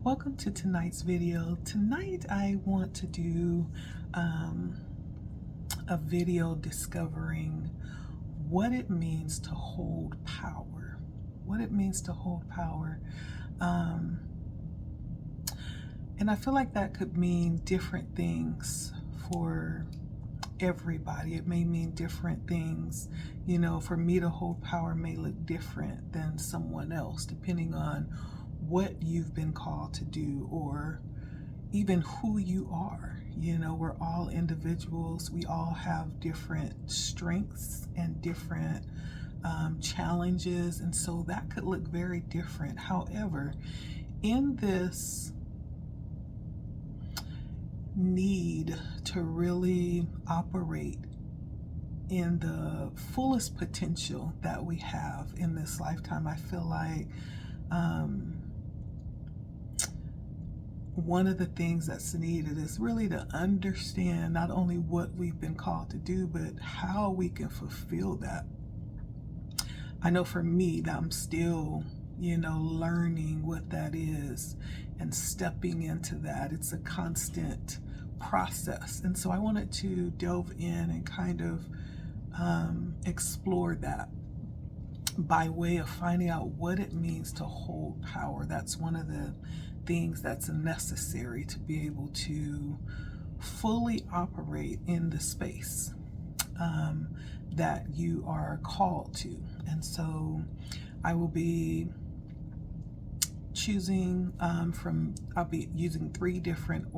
Welcome to tonight's video. Tonight I want to do a video discovering what it means to hold power. What it means to hold power. And I feel like that could mean different things for everybody. It may mean different things. You know, for me to hold power may look different than someone else, depending on what you've been called to do or even who you are. You know, we're all individuals. We all have different strengths and different challenges, and so that could look very different. However, in this need to really operate in the fullest potential that we have in this lifetime, I feel like one of the things that's needed is really to understand not only what we've been called to do, but how we can fulfill that. I know for me that I'm still, you know, learning what that is and stepping into that. It's a constant process. And so I wanted to delve in and kind of explore that by way of finding out what it means to hold power. That's one of the things that's necessary to be able to fully operate in the space that you are called to. And so I will be choosing I'll be using three different,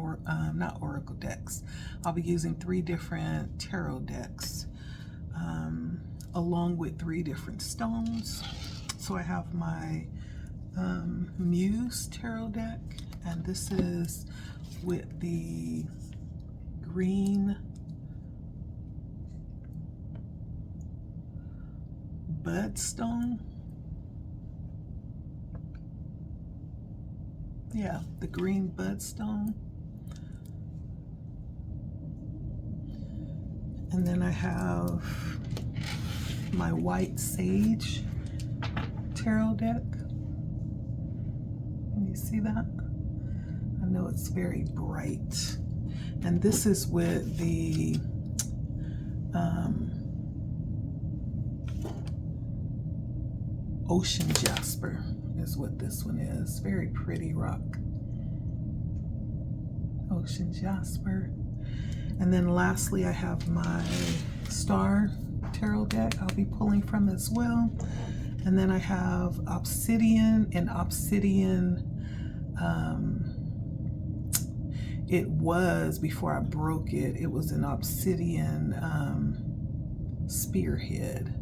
not oracle decks. I'll be using three different tarot decks along with three different stones. So I have my Muse tarot deck, and this is with the green budstone. Yeah, the green budstone. And then I have my white sage tarot deck. Can you see that? I know it's very bright. And this is with the ocean jasper is what this one is. Very pretty rock. Ocean jasper. And then lastly, I have my star tarot deck I'll be pulling from as well. And then I have obsidian, and obsidian, it was, before I broke it, it was an obsidian spearhead.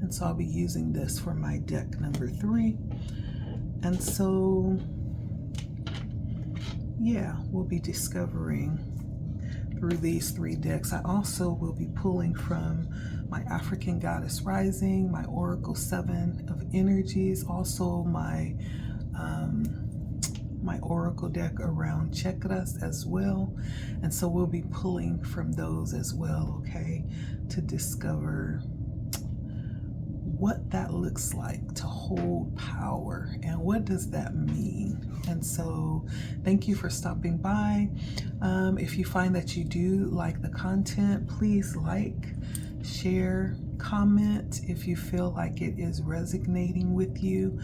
And so I'll be using this for my deck number 3. And so, yeah, we'll be discovering through these 3 decks. I also will be pulling from my African Goddess Rising, my Oracle 7 of Energies, also my my Oracle deck around chakras as well. And so we'll be pulling from those as well, okay, to discover what that looks like to hold power and what does that mean. And so thank you for stopping by. If you find that you do like the content, please like, share, comment if you feel like it is resonating with you.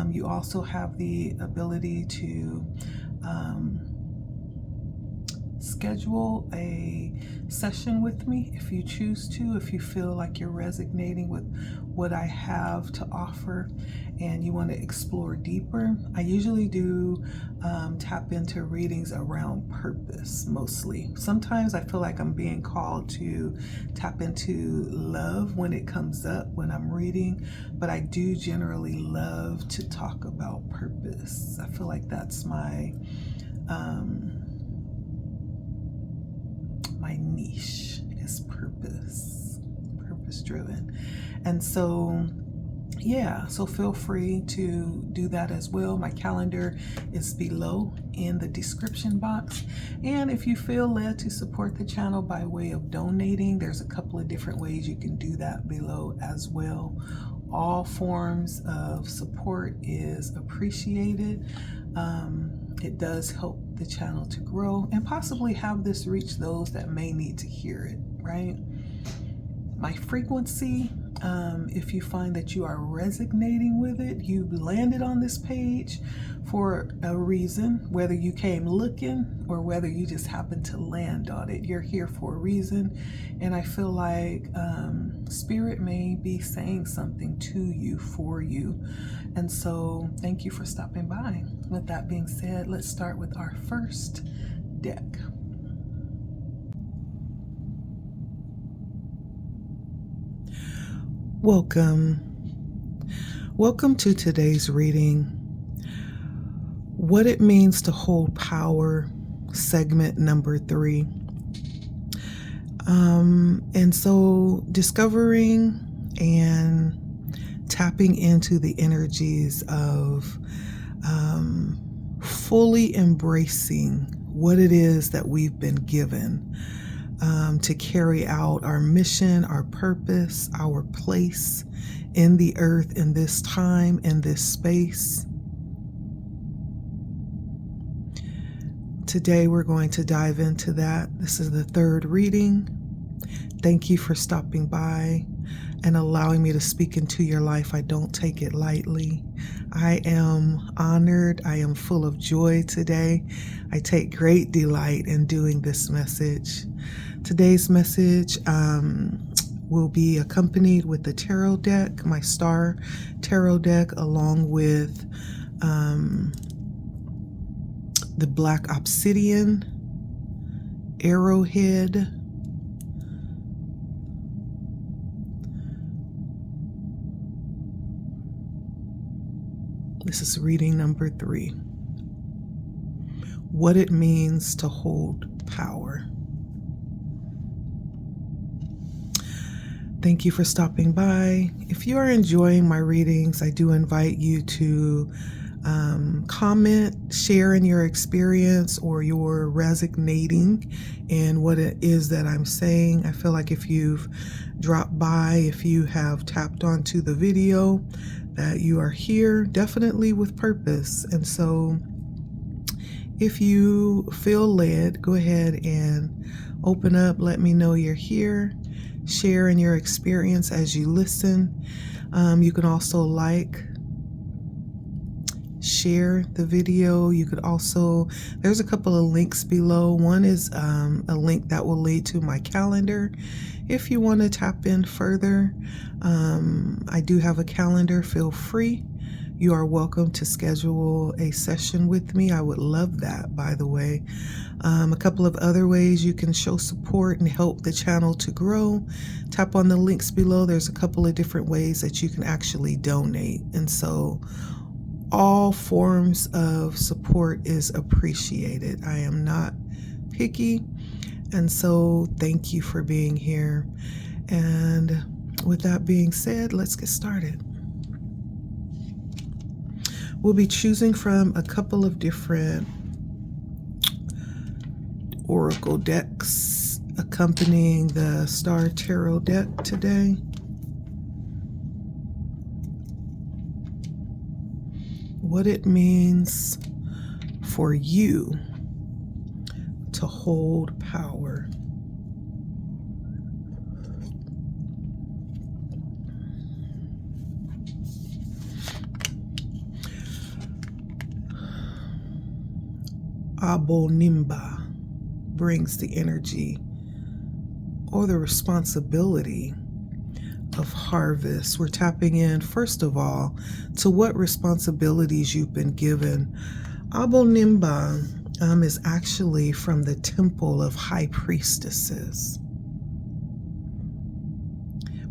You also have the ability to schedule a session with me if you choose to, if you feel like you're resonating with what I have to offer and you want to explore deeper. I usually do tap into readings around purpose mostly. Sometimes I feel like I'm being called to tap into love when it comes up when I'm reading, but I do generally love to talk about purpose. I feel like that's my my niche is purpose driven. And so yeah, so feel free to do that as well. My calendar is below in the description box. And if you feel led to support the channel by way of donating, there's a couple of different ways you can do that below as well. All forms of support is appreciated. It does help the channel to grow and possibly have this reach those that may need to hear it, right? My frequency, if you find that you are resonating with it, you landed on this page for a reason, whether you came looking or whether you just happened to land on it. You're here for a reason, and I feel like Spirit may be saying something to you, for you. And so thank you for stopping by. With that being said, let's start with our first deck. Welcome to today's reading, What It Means to Hold Power, segment number 3. And so discovering and tapping into the energies of fully embracing what it is that we've been given to carry out our mission, our purpose, our place in the earth, in this time, in this space. Today we're going to dive into that. This is the third reading. Thank you for stopping by and allowing me to speak into your life. I don't take it lightly. I am honored. I am full of joy today. I take great delight in doing this message. Today's message will be accompanied with the tarot deck, my star tarot deck, along with the black obsidian, arrowhead, this is reading number 3. What it means to hold power. Thank you for stopping by. If you are enjoying my readings, I do invite you to comment, share in your experience or your resonating in what it is that I'm saying. I feel like if you've dropped by, if you have tapped onto the video, that you are here definitely with purpose. And so if you feel led, go ahead and open up, let me know you're here. Share in your experience as you listen. You can also share the video. You could also, there's a couple of links below. One is a link that will lead to my calendar. If you want to tap in further, I do have a calendar. Feel free. You are welcome to schedule a session with me. I would love that, by the way. A couple of other ways you can show support and help the channel to grow. Tap on the links below. There's a couple of different ways that you can actually donate. And so all forms of support is appreciated. I am not picky. And so thank you for being here. And with that being said, let's get started. We'll be choosing from a couple of different oracle decks accompanying the star tarot deck today. What it means for you to hold power. Abonimba brings the energy or the responsibility of harvest. We're tapping in, first of all, to what responsibilities you've been given. Abonimba is actually from the temple of high priestesses,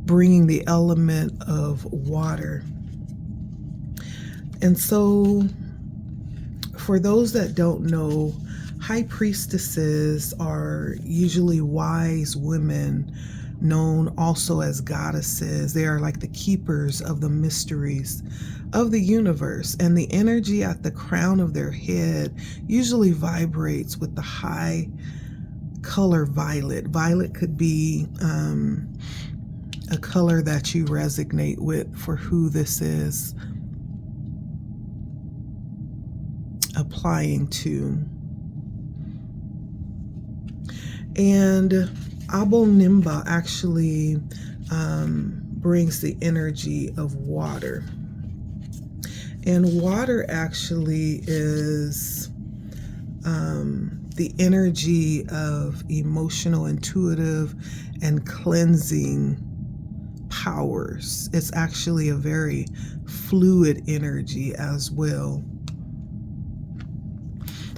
bringing the element of water. And so for those that don't know, high priestesses are usually wise women, known also as goddesses. They are like the keepers of the mysteries of the universe, and the energy at the crown of their head usually vibrates with the high color violet. Violet could be a color that you resonate with for who this is applying to. And Nimba actually brings the energy of water. And water actually is the energy of emotional, intuitive, and cleansing powers. It's actually a very fluid energy as well.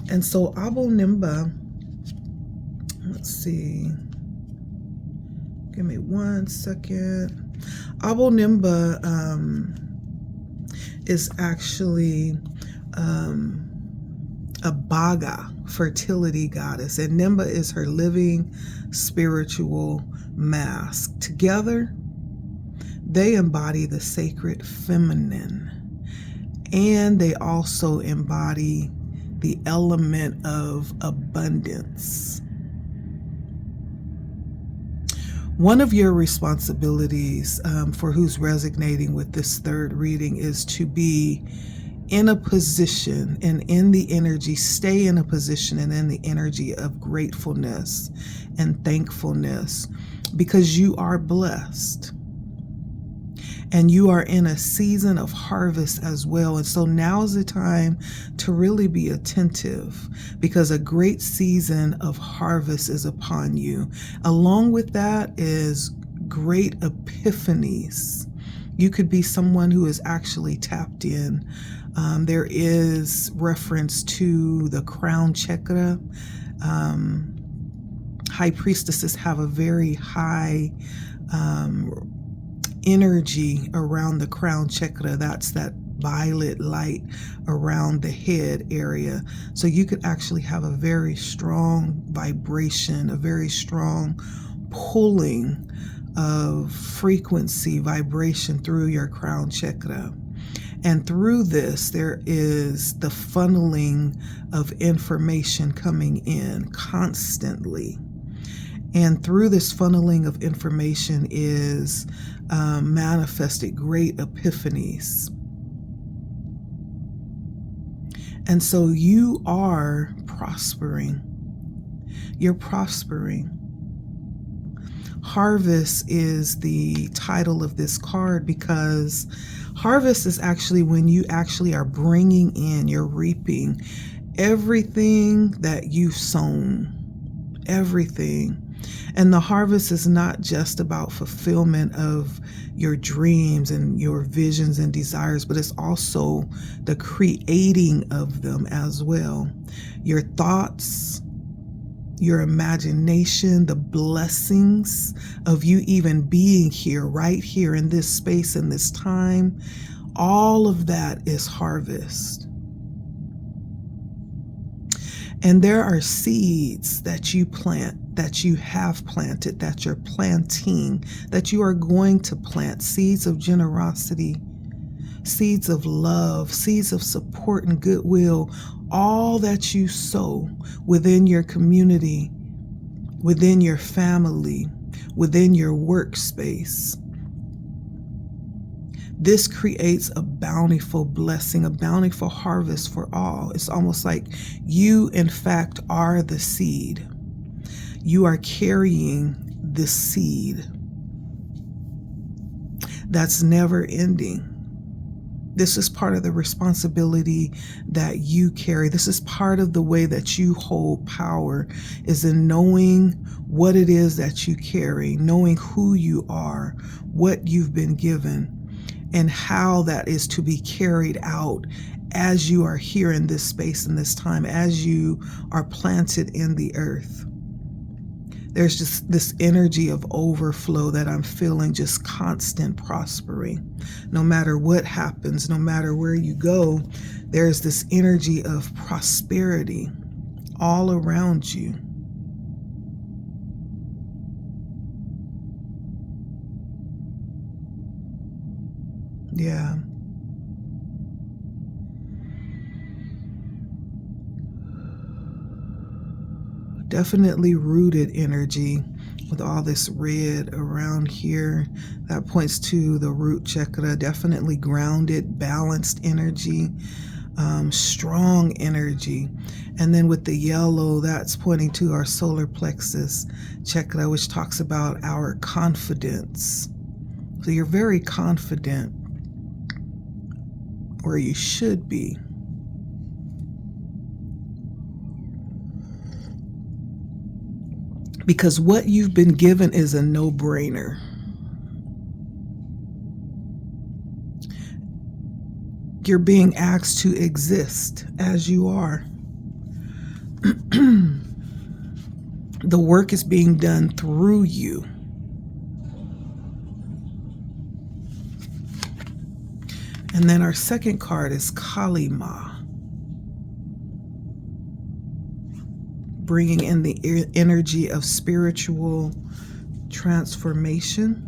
And so Nimba, let's see, give me 1 second. Nimba is actually a Baga fertility goddess, and Nimba is her living spiritual mask. Together, they embody the sacred feminine, and they also embody the element of abundance. One of your responsibilities for who's resonating with this third reading is to be in a position and in the energy, stay in a position and in the energy of gratefulness and thankfulness, because you are blessed. And you are in a season of harvest as well. And so now is the time to really be attentive, because a great season of harvest is upon you. Along with that is great epiphanies. You could be someone who is actually tapped in. There is reference to the crown chakra. High priestesses have a very high energy around the crown chakra. That's that violet light around the head area. So you could actually have a very strong vibration, a very strong pulling of frequency, vibration through your crown chakra. And through this, there is the funneling of information coming in constantly. And through this funneling of information is manifested great epiphanies. And so you are prospering. You're prospering. Harvest is the title of this card, because harvest is actually when you actually are bringing in, you're reaping everything that you've sown, everything. And the harvest is not just about fulfillment of your dreams and your visions and desires, but it's also the creating of them as well. Your thoughts, your imagination, the blessings of you even being here, right here in this space, in this time, all of that is harvest. And there are seeds that you plant, that you have planted, that you're planting, that you are going to plant, seeds of generosity, seeds of love, seeds of support and goodwill, all that you sow within your community, within your family, within your workspace. This creates a bountiful blessing, a bountiful harvest for all. It's almost like you, in fact, are the seed. You are carrying the seed that's never ending. This is part of the responsibility that you carry. This is part of the way that you hold power, is in knowing what it is that you carry, knowing who you are, what you've been given, and how that is to be carried out as you are here in this space and this time, as you are planted in the earth. There's just this energy of overflow that I'm feeling, just constant prospering. No matter what happens, no matter where you go, there's this energy of prosperity all around you. Yeah. Definitely rooted energy. with all this red around here. That points to the root chakra, definitely grounded, balanced energy, strong energy. And then with the yellow, that's pointing to our solar plexus chakra, which talks about our confidence. So you're very confident, or you should be. Because what you've been given is a no-brainer. You're being asked to exist as you are. The work is being done through you. And then our second card is Kali Ma, bringing in the energy of spiritual transformation.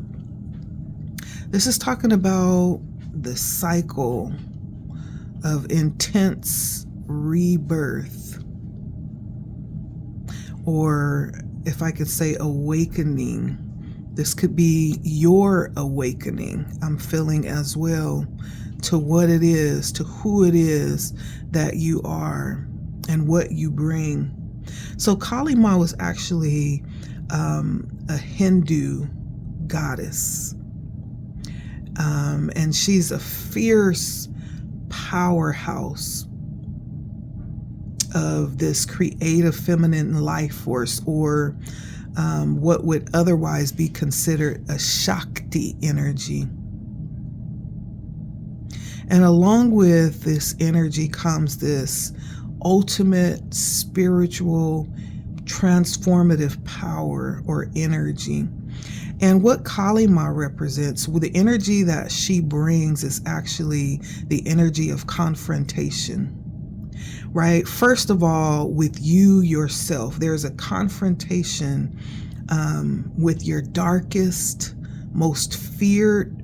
This is talking about the cycle of intense rebirth, or if I could say awakening. This could be your awakening, I'm feeling as well, to what it is, to who it is that you are and what you bring. So Kali Ma was actually a Hindu goddess, and she's a fierce powerhouse of this creative feminine life force, or what would otherwise be considered a Shakti energy. And along with this energy comes this ultimate spiritual transformative power or energy. And what Kali Ma represents, well, the energy that she brings is actually the energy of confrontation, right? First of all, with you yourself, there's a confrontation with your darkest, most feared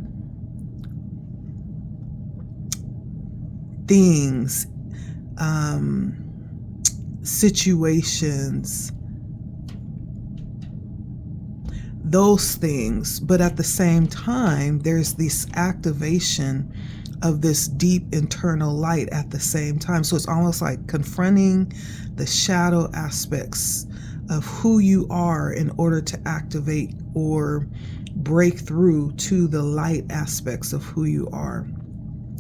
things, situations, those things. But at the same time, there's this activation of this deep internal light at the same time. So it's almost like confronting the shadow aspects of who you are in order to activate or break through to the light aspects of who you are.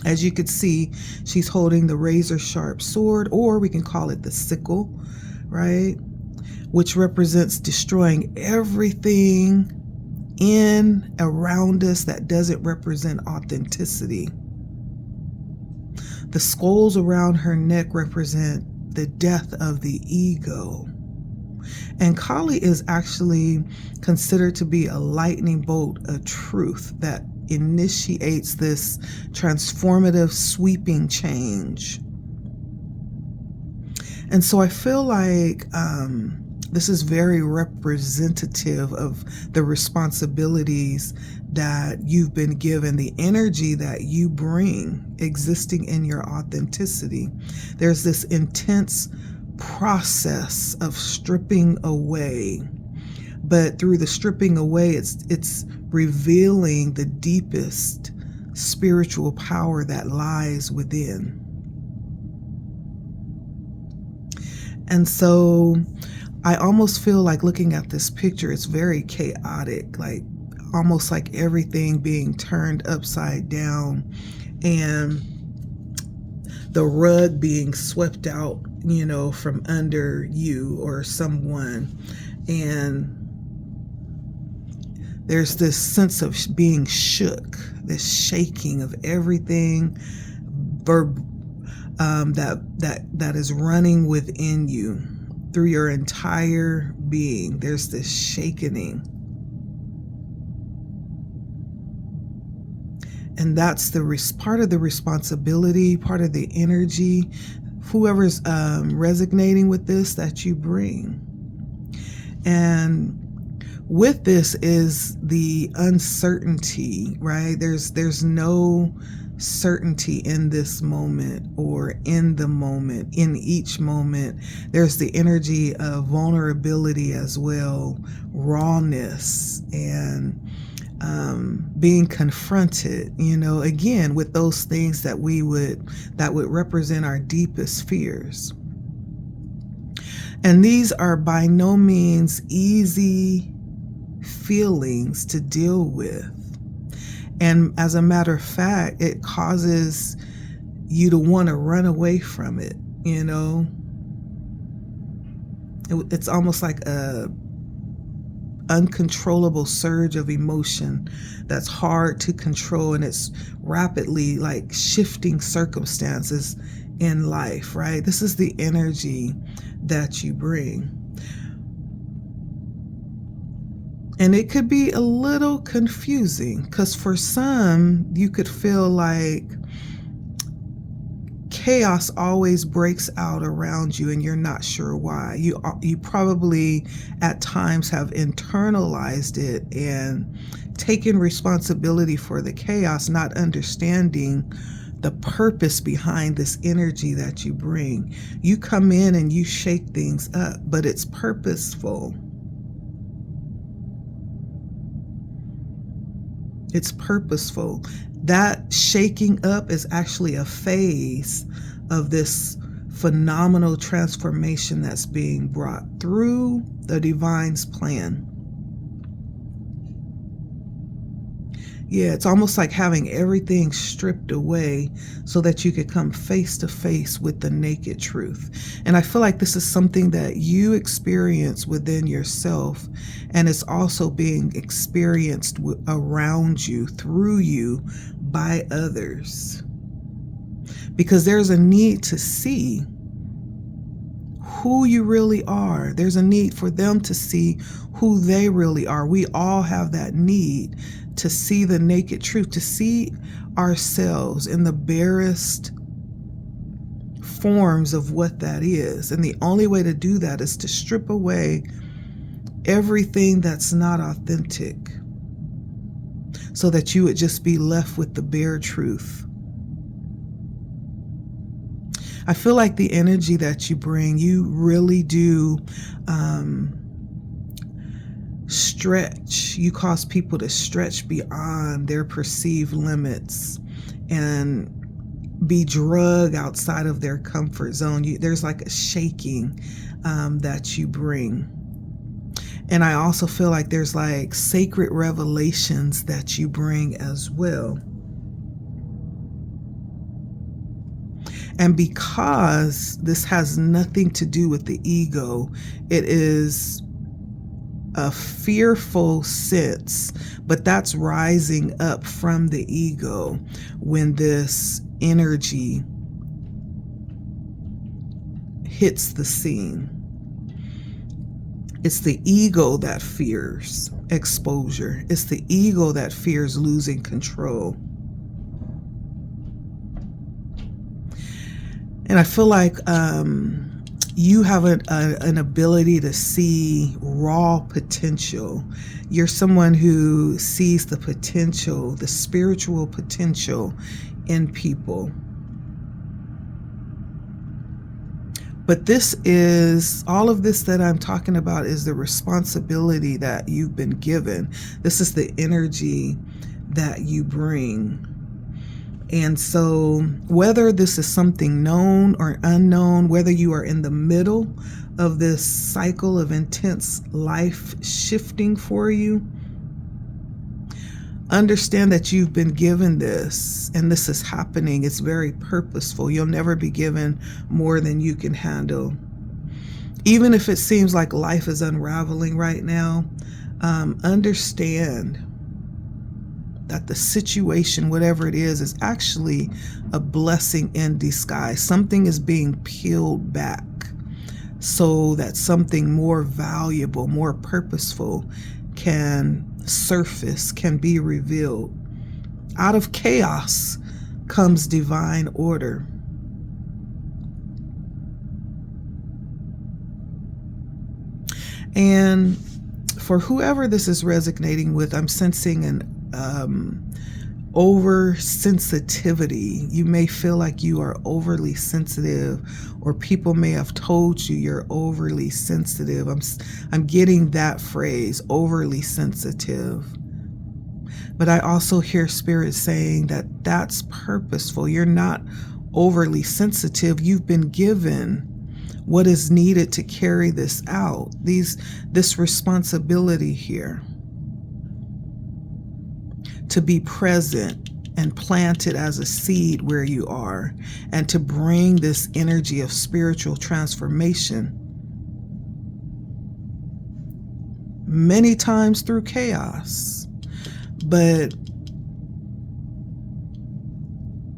As you could see, she's holding the razor sharp sword, or we can call it the sickle, right? Which represents destroying everything in around us that doesn't represent authenticity. The skulls around her neck represent the death of the ego. And Kali is actually considered to be a lightning bolt of truth that initiates this transformative, sweeping change. And so I feel like this is very representative of the responsibilities that you've been given, the energy that you bring, existing in your authenticity. There's this intense process of stripping away, but through the stripping away, it's revealing the deepest spiritual power that lies within. And so I almost feel like looking at this picture, it's very chaotic, like almost like everything being turned upside down and the rug being swept out, you know, from under you or someone. And there's this sense of being shook, this shaking of everything that is running within you through your entire being. There's this shaking. And that's part of the responsibility, part of the energy, whoever's resonating with this, that you bring. And with this is the uncertainty, right? There's no certainty in this moment or in the moment, in each moment. There's the energy of vulnerability as well, rawness, and being confronted, again, with those things that would represent our deepest fears. And these are by no means easy feelings to deal with. And as a matter of fact, it causes you to want to run away from it, It's almost like a uncontrollable surge of emotion that's hard to control, and it's rapidly like shifting circumstances in life, right? This is the energy that you bring. And it could be a little confusing because for some, you could feel like chaos always breaks out around you and you're not sure why. You probably at times have internalized it and taken responsibility for the chaos, not understanding the purpose behind this energy that you bring. You come in and you shake things up, but it's purposeful. It's purposeful. That shaking up is actually a phase of this phenomenal transformation that's being brought through the divine's plan. Yeah, it's almost like having everything stripped away so that you could come face to face with the naked truth. And I feel like this is something that you experience within yourself, and it's also being experienced around you, through you, by others. Because there's a need to see who you really are. There's a need for them to see who they really are. We all have that need to see the naked truth, to see ourselves in the barest forms of what that is. And the only way to do that is to strip away everything that's not authentic so that you would just be left with the bare truth. I feel like the energy that you bring, you really do stretch. You cause people to stretch beyond their perceived limits and be drug outside of their comfort zone. There's like a shaking that you bring. And I also feel like there's like sacred revelations that you bring as well. And because this has nothing to do with the ego, it is a fearful sense, but that's rising up from the ego when this energy hits the scene. It's the ego that fears exposure. It's the ego that fears losing control. And I feel like you have an ability to see raw potential. You're someone who sees the potential, the spiritual potential in people. But all of this that I'm talking about is the responsibility that you've been given. This is the energy that you bring. And so whether this is something known or unknown, whether you are in the middle of this cycle of intense life shifting for you, understand that you've been given this and this is happening. It's very purposeful. You'll never be given more than you can handle. Even if it seems like life is unraveling right now, understand that the situation, whatever it is actually a blessing in disguise. Something is being peeled back so that something more valuable, more purposeful can surface, can be revealed. Out of chaos comes divine order. And for whoever this is resonating with, I'm sensing an oversensitivity. You may feel like you are overly sensitive, or people may have told you you're overly sensitive. I'm getting that phrase, overly sensitive. But I also hear Spirit saying that that's purposeful. You're not overly sensitive. You've been given what is needed to carry this out, this responsibility here, to be present and planted as a seed where you are, and to bring this energy of spiritual transformation, many times through chaos. But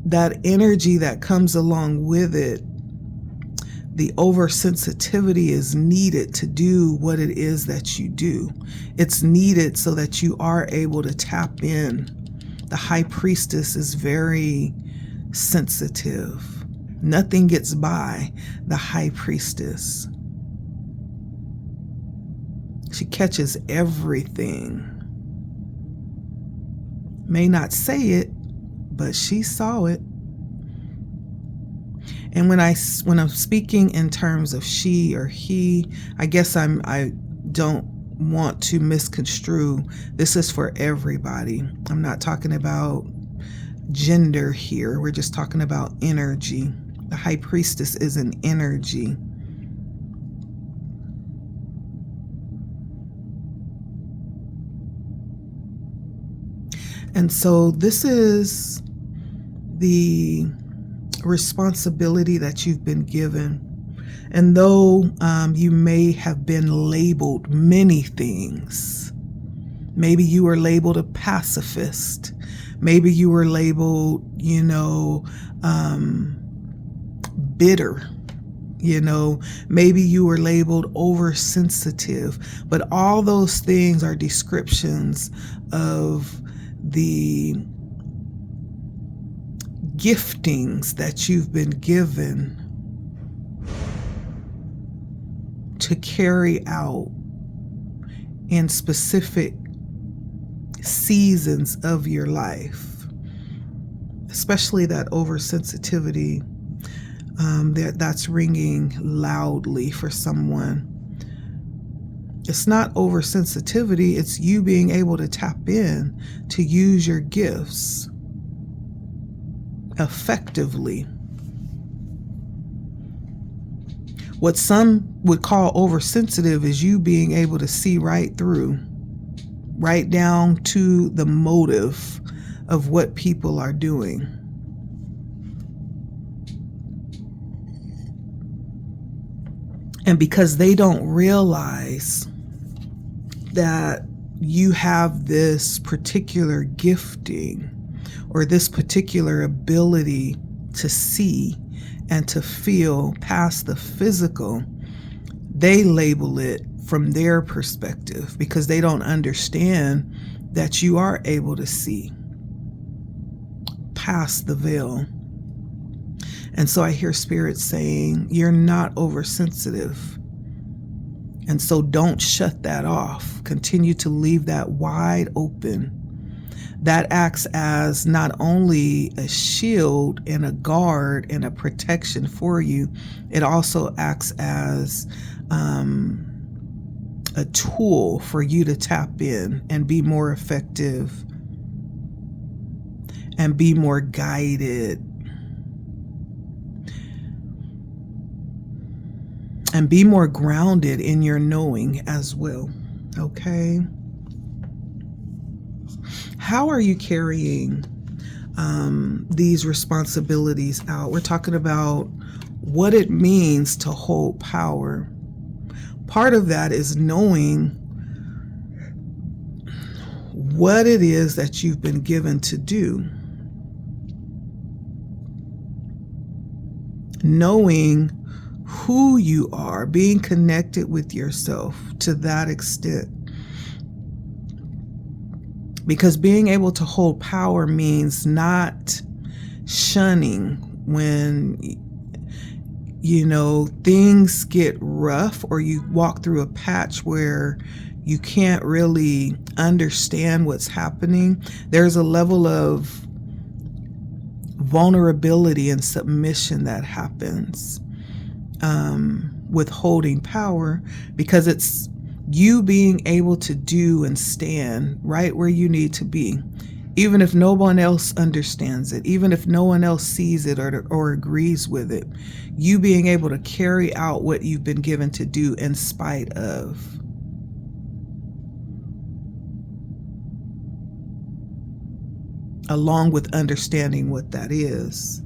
that energy that comes along with it, the oversensitivity, is needed to do what it is that you do. It's needed so that you are able to tap in. The high priestess is very sensitive. Nothing gets by the high priestess. She catches everything. May not say it, but she saw it. And when I'm speaking in terms of she or he, I guess I don't want to misconstrue. This is for everybody. I'm not talking about gender here. We're just talking about energy. The high priestess is an energy. And so this is the responsibility that you've been given. And though you may have been labeled many things, maybe you were labeled a pacifist, maybe you were labeled, bitter, maybe you were labeled oversensitive, but all those things are descriptions of the giftings that you've been given to carry out in specific seasons of your life, especially that oversensitivity that's ringing loudly for someone. It's not oversensitivity, it's you being able to tap in to use your gifts effectively. What some would call oversensitive is you being able to see right through, right down to the motive of what people are doing. And because they don't realize that you have this particular gifting or this particular ability to see and to feel past the physical, they label it from their perspective because they don't understand that you are able to see past the veil. And so I hear Spirit saying, you're not oversensitive. And so don't shut that off. Continue to leave that wide open. That acts as not only a shield and a guard and a protection for you, it also acts as a tool for you to tap in and be more effective and be more guided and be more grounded in your knowing as well. Okay? How are you carrying these responsibilities out? We're talking about what it means to hold power. Part of that is knowing what it is that you've been given to do. Knowing who you are, being connected with yourself to that extent. Because being able to hold power means not shunning when, things get rough or you walk through a patch where you can't really understand what's happening. There's a level of vulnerability and submission that happens with holding power, because it's you being able to do and stand right where you need to be, even if no one else understands it, even if no one else sees it or agrees with it. You being able to carry out what you've been given to do in spite of. Along with understanding what that is.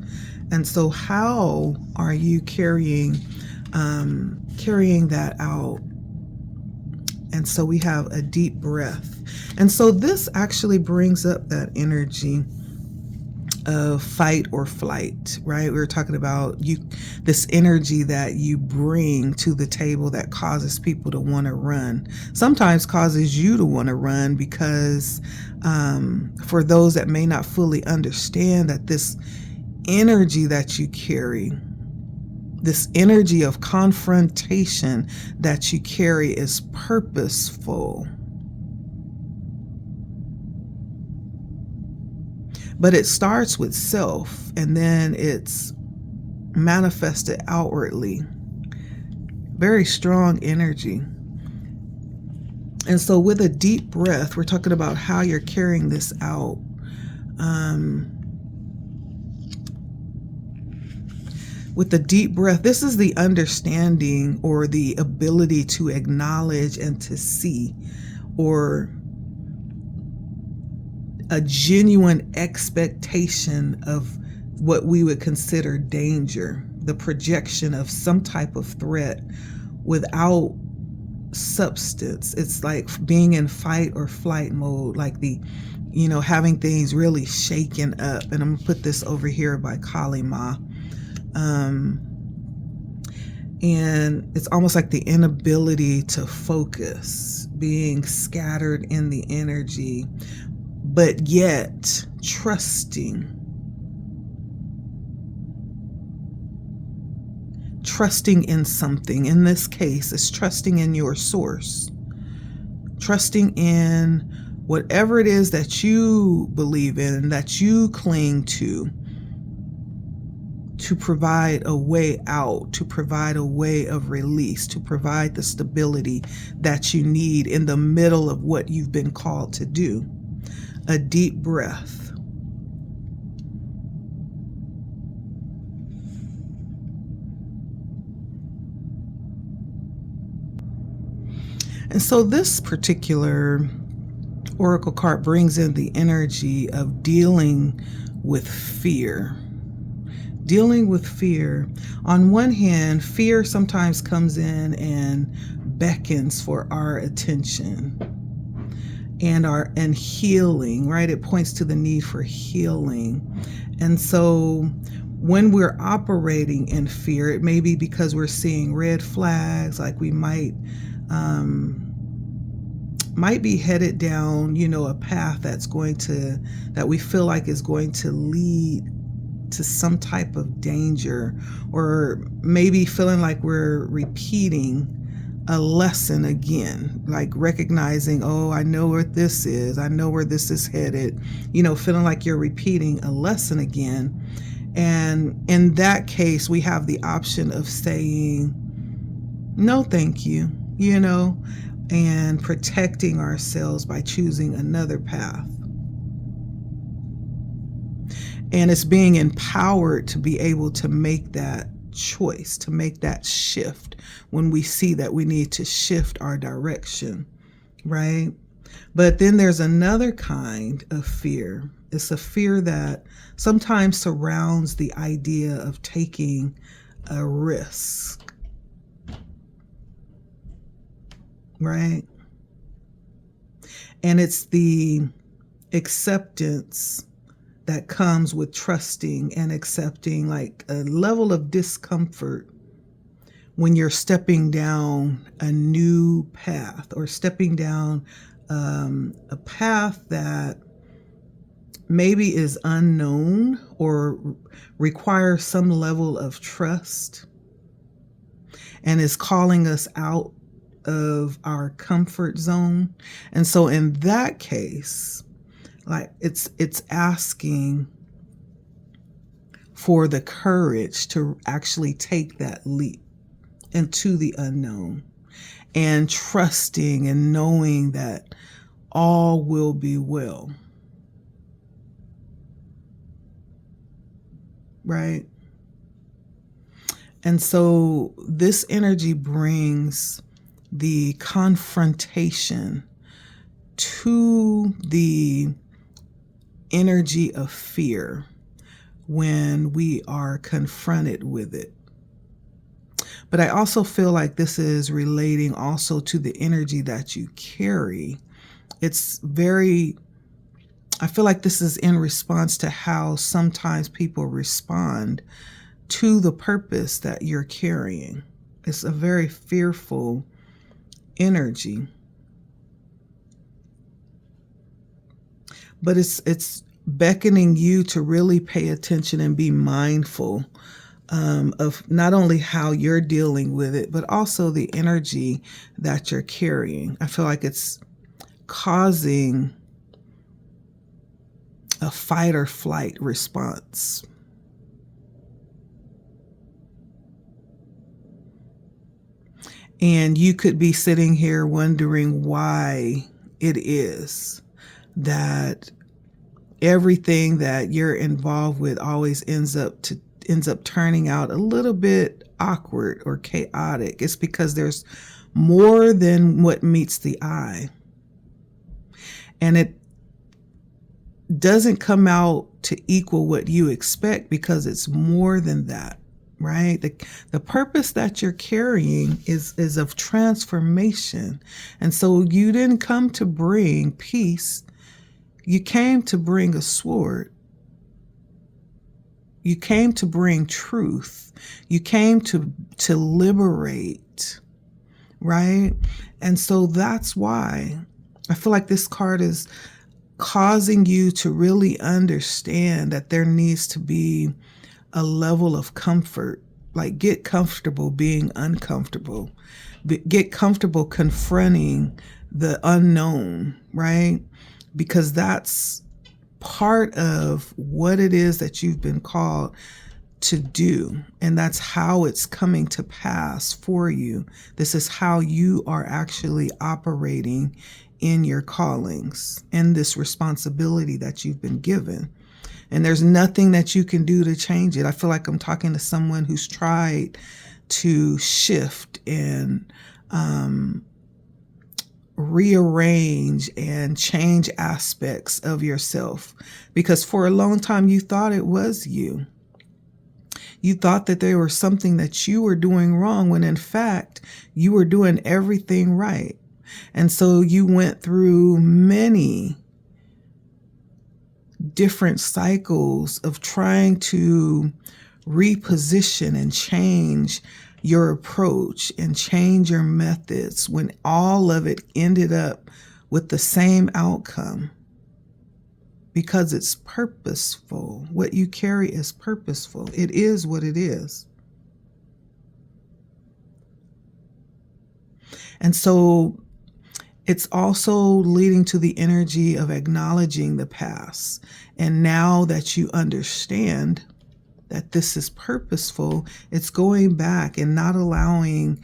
And so how are you carrying that out? And so we have a deep breath. And so this actually brings up that energy of fight or flight, right? We were talking about this energy that you bring to the table that causes people to want to run, sometimes causes you to want to run, because for those that may not fully understand that this energy that you carry, this energy of confrontation that you carry, is purposeful. But it starts with self, and then it's manifested outwardly. Very strong energy. And so with a deep breath, we're talking about how you're carrying this out. With the deep breath, this is the understanding or the ability to acknowledge and to see, or a genuine expectation of what we would consider danger, the projection of some type of threat without substance. It's like being in fight or flight mode, like having things really shaken up. And I'm gonna put this over here by Kali Ma. And it's almost like the inability to focus, being scattered in the energy, but yet trusting in something. In this case, it's trusting in your source, trusting in whatever it is that you believe in and that you cling to provide a way out, to provide a way of release, to provide the stability that you need in the middle of what you've been called to do. A deep breath. And so this particular oracle card brings in the energy of dealing with fear. Dealing with fear. On one hand, fear sometimes comes in and beckons for our attention and healing, right? It points to the need for healing. And so when we're operating in fear, it may be because we're seeing red flags, like we might be headed down, a path that we feel like is going to lead to some type of danger, or maybe feeling like we're repeating a lesson again, like recognizing, oh, I know what this is, I know where this is headed, feeling like you're repeating a lesson again. And in that case, we have the option of saying, no, thank you, and protecting ourselves by choosing another path. And it's being empowered to be able to make that choice, to make that shift when we see that we need to shift our direction, right? But then there's another kind of fear. It's a fear that sometimes surrounds the idea of taking a risk, right? And it's the acceptance that comes with trusting and accepting, like a level of discomfort when you're stepping down a new path, or stepping down a path that maybe is unknown or requires some level of trust and is calling us out of our comfort zone. And so in that case, like it's asking for the courage to actually take that leap into the unknown, and trusting and knowing that all will be well. Right? And so this energy brings the confrontation to the energy of fear when we are confronted with it. But I also feel like this is relating also to the energy that you carry. I feel like this is in response to how sometimes people respond to the purpose that you're carrying. It's a very fearful energy. But it's beckoning you to really pay attention and be mindful of not only how you're dealing with it, but also the energy that you're carrying. I feel like it's causing a fight or flight response. And you could be sitting here wondering why it is that everything that you're involved with always ends up turning out a little bit awkward or chaotic. It's because there's more than what meets the eye. And it doesn't come out to equal what you expect because it's more than that, right? The purpose that you're carrying is of transformation. And so you didn't come to bring peace. You came to bring a sword. You came to bring truth. You came to liberate, right? And so that's why I feel like this card is causing you to really understand that there needs to be a level of comfort. Like, get comfortable being uncomfortable. Get comfortable confronting the unknown, right? Because that's part of what it is that you've been called to do. And that's how it's coming to pass for you. This is how you are actually operating in your callings and this responsibility that you've been given. And there's nothing that you can do to change it. I feel like I'm talking to someone who's tried to shift and rearrange and change aspects of yourself, because for a long time you thought it was you. You thought that there was something that you were doing wrong when in fact you were doing everything right. And so you went through many different cycles of trying to reposition and change your approach and change your methods when all of it ended up with the same outcome, because it's purposeful. What you carry is purposeful. It is what it is. And so it's also leading to the energy of acknowledging the past. And now that you understand that this is purposeful, it's going back and not allowing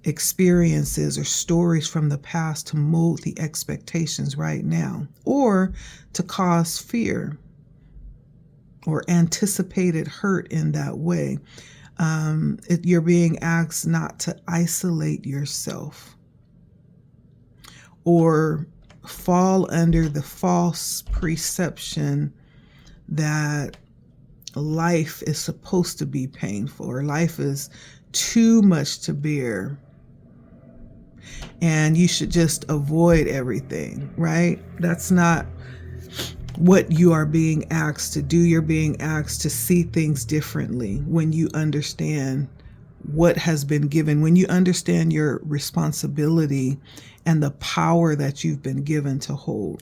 experiences or stories from the past to mold the expectations right now, or to cause fear or anticipated hurt in that way. You're being asked not to isolate yourself or fall under the false perception that life is supposed to be painful or life is too much to bear and you should just avoid everything, right? That's not what you are being asked to do. You're being asked to see things differently when you understand what has been given, when you understand your responsibility and the power that you've been given to hold.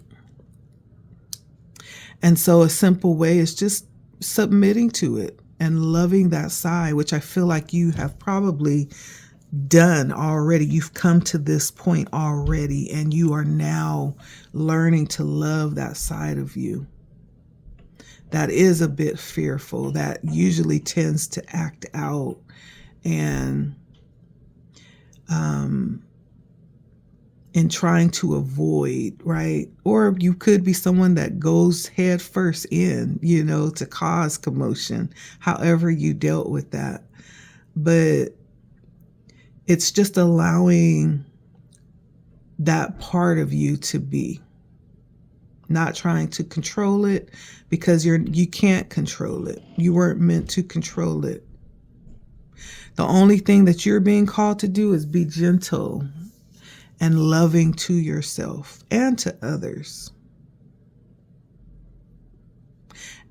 And so a simple way is just submitting to it and loving that side, which I feel like you have probably done already. You've come to this point already, and you are now learning to love that side of you. that is a bit fearful, that usually tends to act out and in trying to avoid, right? Or you could be someone that goes head first in, to cause commotion, however you dealt with that. But it's just allowing that part of you to be, not trying to control it, because you can't control it. You weren't meant to control it. The only thing that you're being called to do is be gentle and loving to yourself and to others.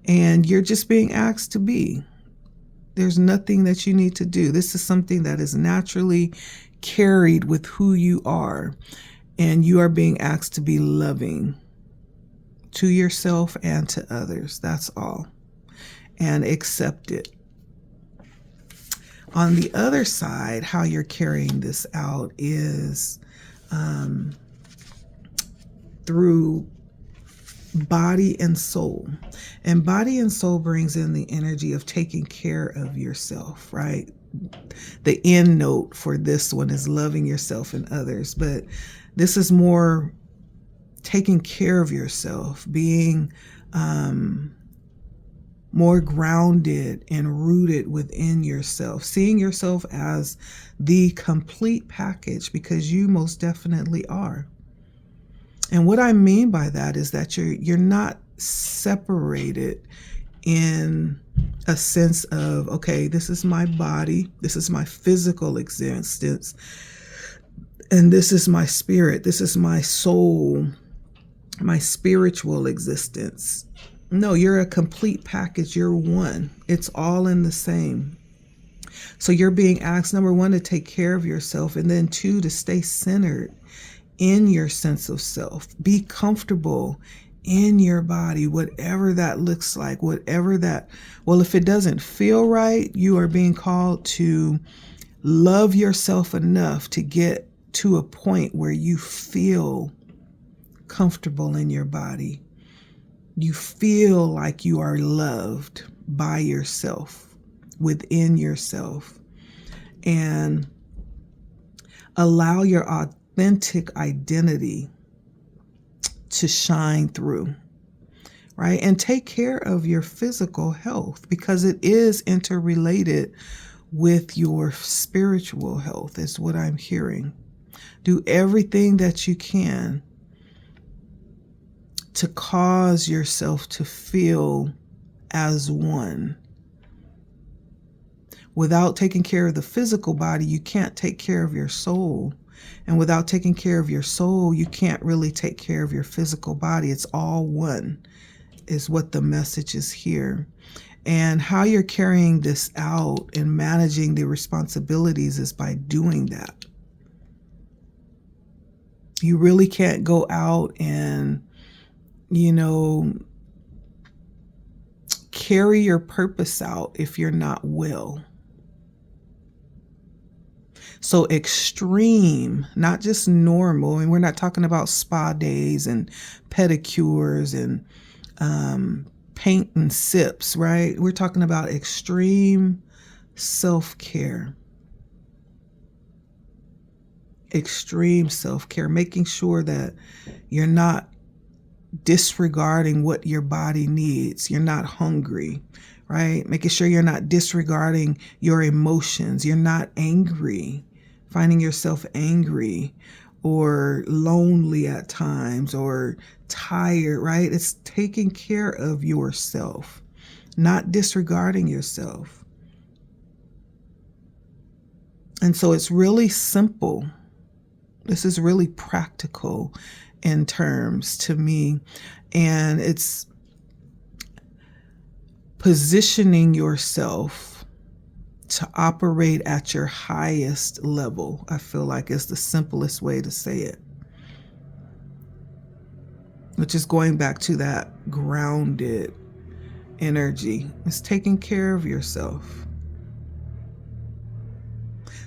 And you're just being asked to be. There's nothing that you need to do. This is something that is naturally carried with who you are. And you are being asked to be loving to yourself and to others. That's all. And accept it. On the other side, how you're carrying this out is through body and soul. And body and soul brings in the energy of taking care of yourself, right? The end note for this one is loving yourself and others. But this is more taking care of yourself, being more grounded and rooted within yourself, seeing yourself as the complete package, because you most definitely are. And what I mean by that is that you're not separated in a sense of, okay, this is my body, this is my physical existence, and this is my spirit, this is my soul, my spiritual existence. No, you're a complete package. You're one. It's all in the same. So you're being asked, number one, to take care of yourself, and then two, to stay centered in your sense of self. Be comfortable in your body, whatever that looks like, well, if it doesn't feel right, you are being called to love yourself enough to get to a point where you feel comfortable in your body. You feel like you are loved by yourself, within yourself, and allow your authentic identity to shine through, right? And take care of your physical health, because it is interrelated with your spiritual health, is what I'm hearing. Do everything that you can to cause yourself to feel as one. Without taking care of the physical body, you can't take care of your soul. And without taking care of your soul, you can't really take care of your physical body. It's all one, is what the message is here. And how you're carrying this out and managing the responsibilities is by doing that. You really can't go out and carry your purpose out if you're not well. So extreme, not just normal. And we're not talking about spa days and pedicures and paint and sips, right? We're talking about extreme self-care. Extreme self-care, making sure that you're not disregarding what your body needs. You're not hungry, right? Making sure you're not disregarding your emotions. You're not angry, finding yourself angry or lonely at times or tired, right? It's taking care of yourself, not disregarding yourself. And so it's really simple. This is really practical in terms to me, and it's positioning yourself to operate at your highest level. I feel like it's the simplest way to say it, which is going back to that grounded energy. It's taking care of yourself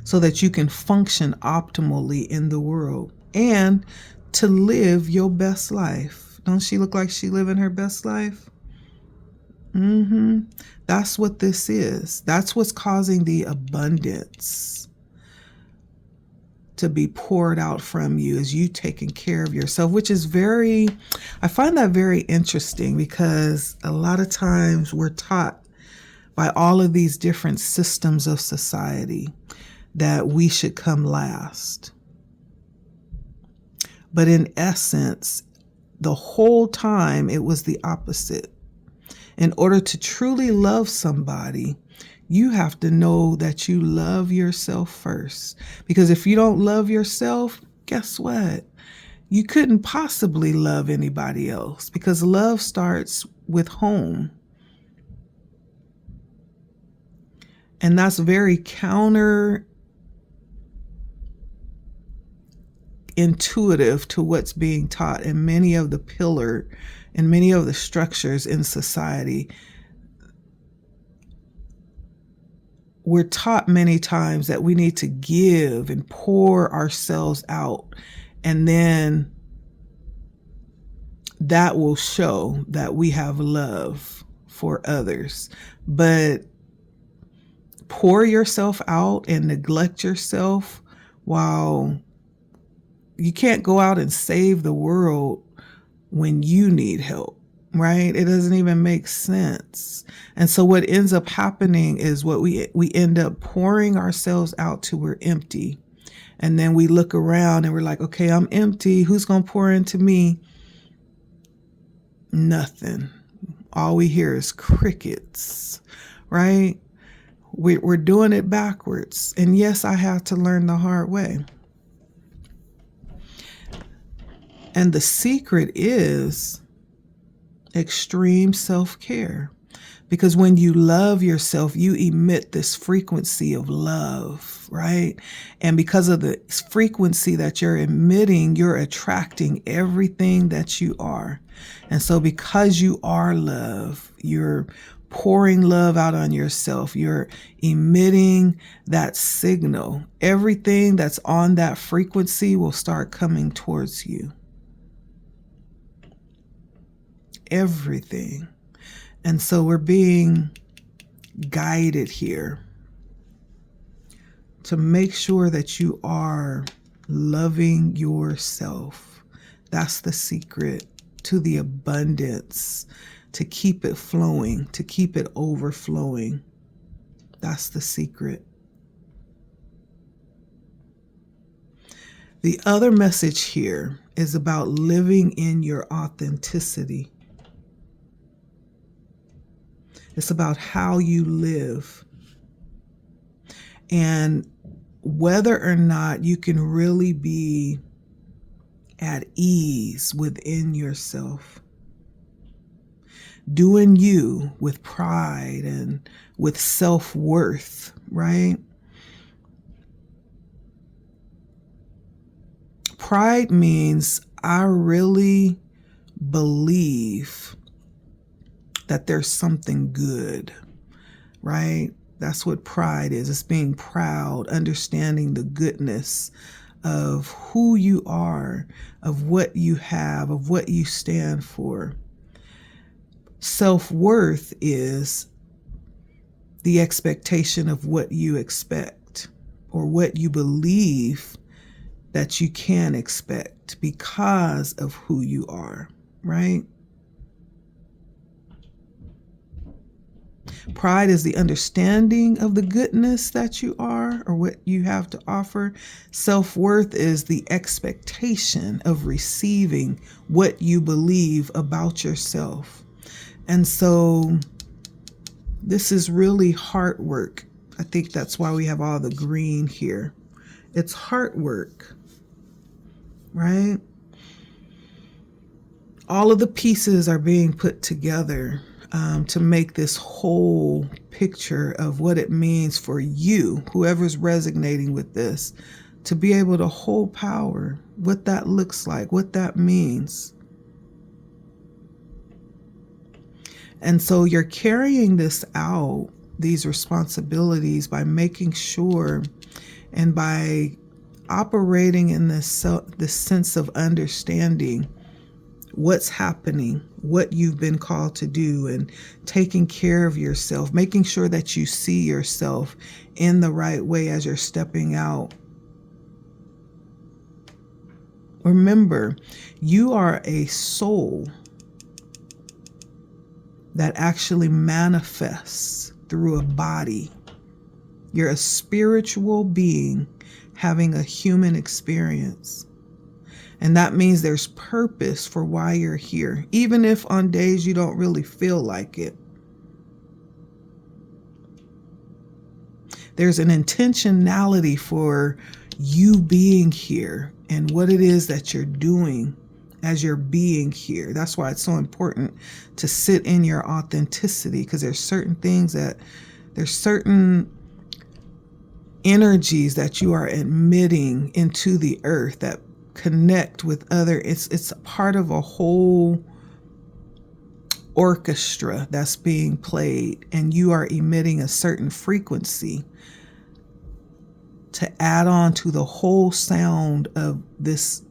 so that you can function optimally in the world and to live your best life. Don't she look like she living her best life? That's what this is. That's what's causing the abundance to be poured out from you, is you taking care of yourself, which is I find that very interesting, because a lot of times we're taught by all of these different systems of society that we should come last. But in essence, the whole time it was the opposite. In order to truly love somebody, you have to know that you love yourself first. Because if you don't love yourself, guess what? You couldn't possibly love anybody else, because love starts with home. And that's very counterintuitive to what's being taught in many of the structures in society. We're taught many times that we need to give and pour ourselves out, and then that will show that we have love for others. But pour yourself out and neglect yourself, while you can't go out and save the world when you need help, right? It doesn't even make sense. And so what ends up happening is we end up pouring ourselves out till we're empty. And then we look around and we're like, okay, I'm empty. Who's going to pour into me? Nothing. All we hear is crickets, right? We're doing it backwards. And yes, I had to learn the hard way. And the secret is extreme self-care. Because when you love yourself, you emit this frequency of love, right? And because of the frequency that you're emitting, you're attracting everything that you are. And so because you are love, you're pouring love out on yourself. You're emitting that signal. Everything that's on that frequency will start coming towards you. Everything. And so we're being guided here to make sure that you are loving yourself. That's the secret to the abundance, to keep it flowing, to keep it overflowing. That's the secret. The other message here is about living in your authenticity. It's about how you live and whether or not you can really be at ease within yourself. Doing you with pride and with self-worth, right? Pride means I really believe that there's something good, right? That's what pride is. It's being proud, understanding the goodness of who you are, of what you have, of what you stand for. Self-worth is the expectation of what you expect or what you believe that you can expect because of who you are, right? Pride is the understanding of the goodness that you are or what you have to offer. Self-worth is the expectation of receiving what you believe about yourself. And so this is really heart work. I think that's why we have all the green here. It's heart work, right? All of the pieces are being put together to make this whole picture of what it means for you, whoever's resonating with this, to be able to hold power, what that looks like, what that means. And so you're carrying this out, these responsibilities, by making sure and by operating in this sense of understanding what's happening, what you've been called to do, and taking care of yourself, making sure that you see yourself in the right way as you're stepping out. Remember, you are a soul that actually manifests through a body. You're a spiritual being having a human experience. And that means there's purpose for why you're here, even if on days you don't really feel like it. There's an intentionality for you being here and what it is that you're doing as you're being here. That's why it's so important to sit in your authenticity, because there's certain energies that you are emitting into the earth that connect with other. It's a part of a whole orchestra that's being played, and you are emitting a certain frequency to add on to the whole sound of this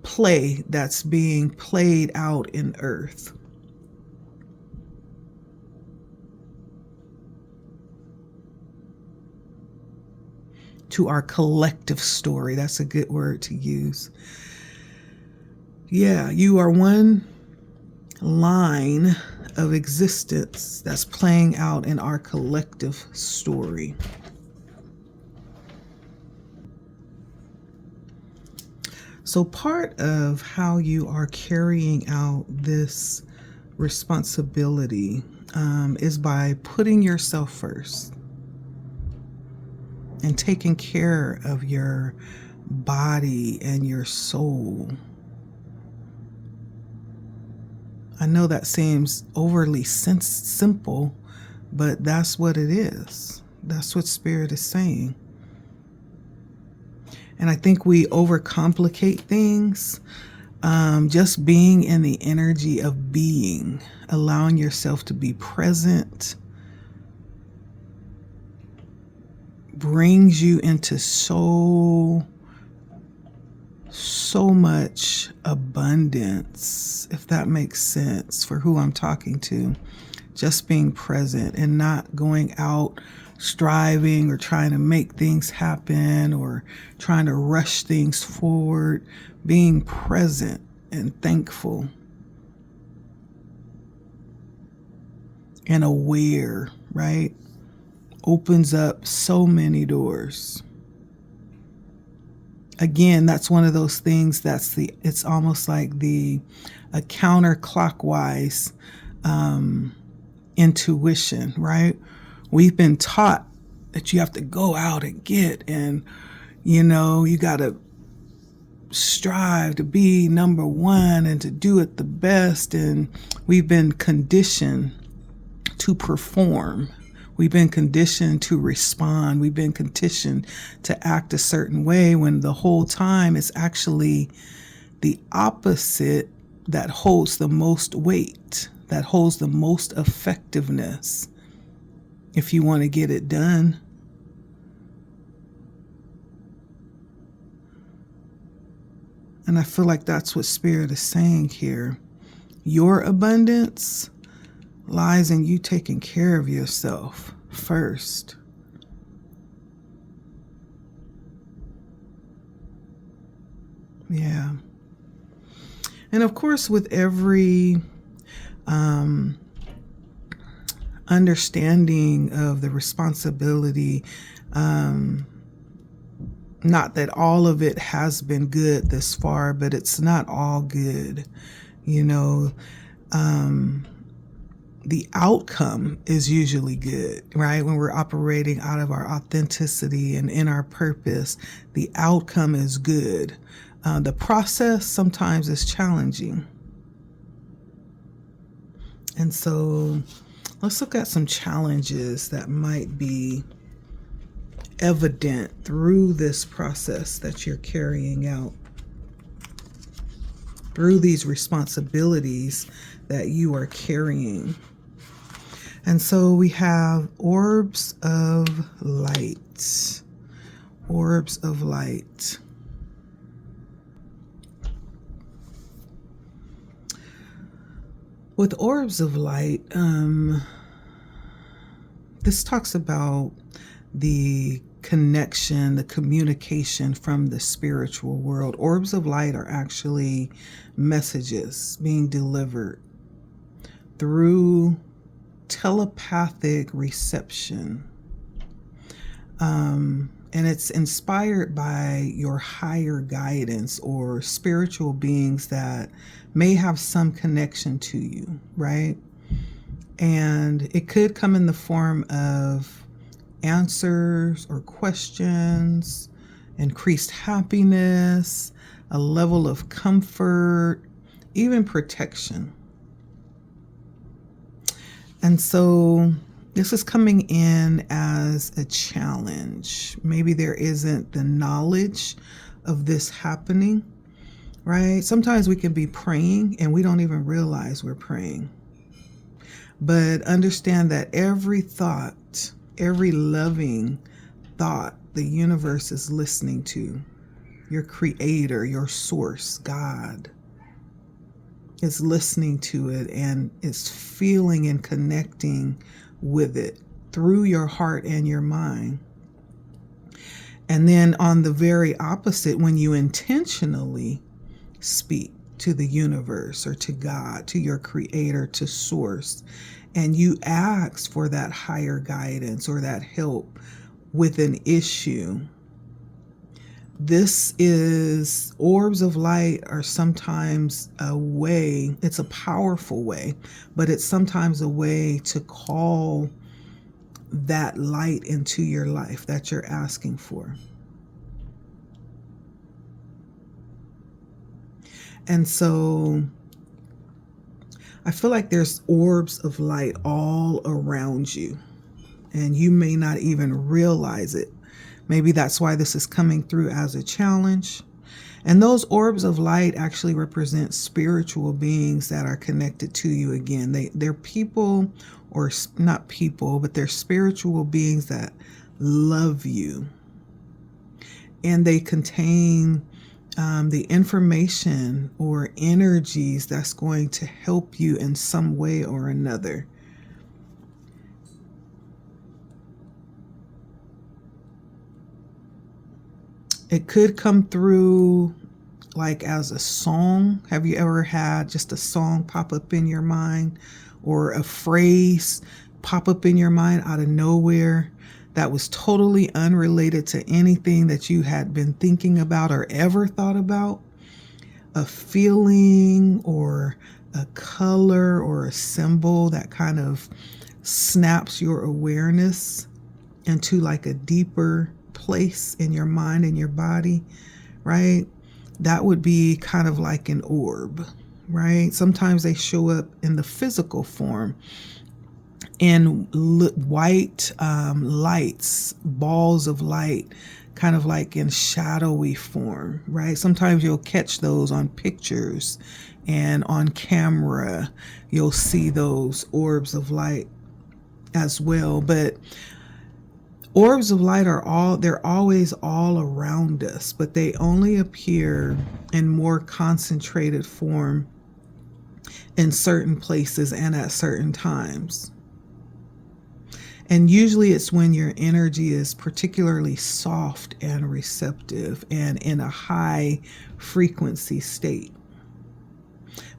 play that's being played out in earth. To our collective story. That's a good word to use. Yeah, you are one line of existence that's playing out in our collective story. So part of how you are carrying out this responsibility is by putting yourself first and taking care of your body and your soul. I know that seems overly simple, but that's what it is. That's what Spirit is saying. And I think we overcomplicate things. Just being in the energy of being, allowing yourself to be present, brings you into so much abundance, if that makes sense for who I'm talking to. Just being present and not going out striving or trying to make things happen or trying to rush things forward. Being present and thankful and aware, right? Opens up so many doors. Again, that's one of those things it's almost like a counterclockwise intuition, right? We've been taught that you have to go out and get, and you got to strive to be number one and to do it the best. And we've been conditioned to perform. We've been conditioned to respond. We've been conditioned to act a certain way, when the whole time it's actually the opposite that holds the most weight, that holds the most effectiveness if you want to get it done. And I feel like that's what Spirit is saying here. Your abundance lies in you taking care of yourself first. Yeah. And of course, with every understanding of the responsibility, not that all of it has been good this far, but it's not all good. The outcome is usually good, right? When we're operating out of our authenticity and in our purpose, the outcome is good. The process sometimes is challenging. And so let's look at some challenges that might be evident through this process that you're carrying out, through these responsibilities that you are carrying. And so we have orbs of light. Orbs of light. With orbs of light, this talks about the connection, the communication from the spiritual world. Orbs of light are actually messages being delivered through telepathic reception. And it's inspired by your higher guidance or spiritual beings that may have some connection to you, right? And it could come in the form of answers or questions, increased happiness, a level of comfort, even protection. And so this is coming in as a challenge. Maybe there isn't the knowledge of this happening, right? Sometimes we can be praying and we don't even realize we're praying. But understand that every thought, every loving thought the universe is listening to, your creator, your source, God, is listening to it and is feeling and connecting with it through your heart and your mind. And then on the very opposite, when you intentionally speak to the universe or to God, to your creator, to source, and you ask for that higher guidance or that help with an issue, this is, orbs of light are sometimes a way, it's a powerful way, but it's sometimes a way to call that light into your life that you're asking for. And so I feel like there's orbs of light all around you, and you may not even realize it. Maybe that's why this is coming through as a challenge. And those orbs of light actually represent spiritual beings that are connected to you again. They're people, or not people, but they're spiritual beings that love you. And they contain the information or energies that's going to help you in some way or another. It could come through like as a song. Have you ever had just a song pop up in your mind, or a phrase pop up in your mind out of nowhere that was totally unrelated to anything that you had been thinking about or ever thought about? A feeling or a color or a symbol that kind of snaps your awareness into like a deeper place in your mind and your body, right? That would be kind of like an orb, right? Sometimes they show up in the physical form in white lights, balls of light, kind of like in shadowy form, right? Sometimes you'll catch those on pictures and on camera. You'll see those orbs of light as well. But orbs of light they're always all around us, but they only appear in more concentrated form in certain places and at certain times. And usually it's when your energy is particularly soft and receptive and in a high frequency state.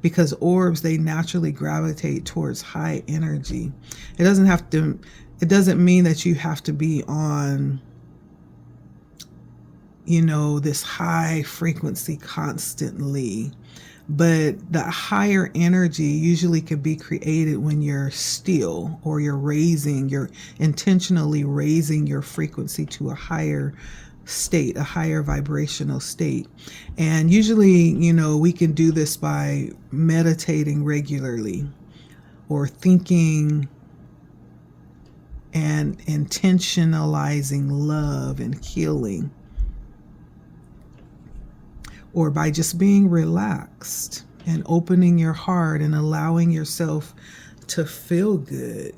Because orbs, they naturally gravitate towards high energy. It doesn't mean that you have to be on, this high frequency constantly. But the higher energy usually can be created when you're still, or you're intentionally raising your frequency to a higher state, a higher vibrational state. And usually, we can do this by meditating regularly, or thinking and intentionalizing love and healing, or by just being relaxed and opening your heart and allowing yourself to feel good,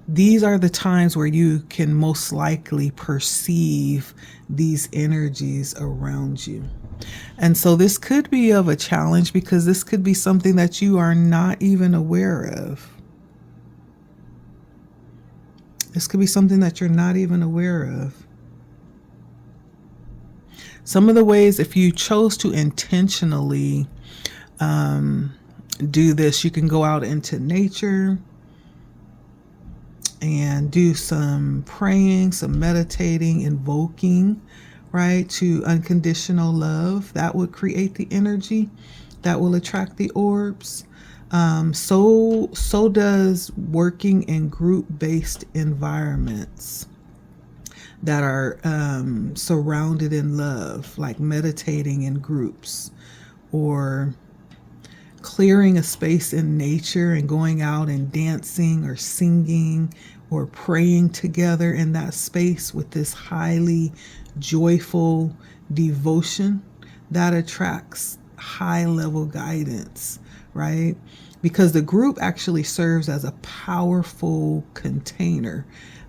These are the times where you can most likely perceive these energies around you. And so this could be of a challenge because this could be something that you are not even aware of. This could be something that you're not even aware of. Some of the ways, if you chose to intentionally do this, you can go out into nature and do some praying, some meditating, invoking, right, to unconditional love. That would create the energy that will attract the orbs. So does working in group-based environments that are surrounded in love, like meditating in groups, or clearing a space in nature and going out and dancing or singing or praying together in that space with this highly joyful devotion that attracts high level guidance, right? Because the group actually serves as a powerful container,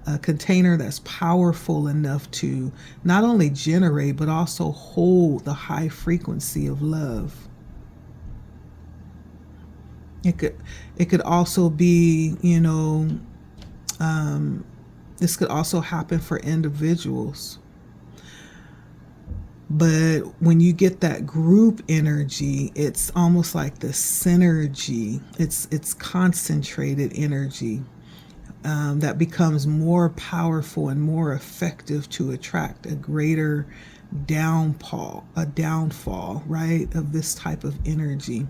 a container that's powerful enough to not only generate but also hold the high frequency of love. It could also be, this could also happen for individuals. But when you get that group energy, it's almost like the synergy. It's concentrated energy that becomes more powerful and more effective to attract a greater downfall, right, of this type of energy.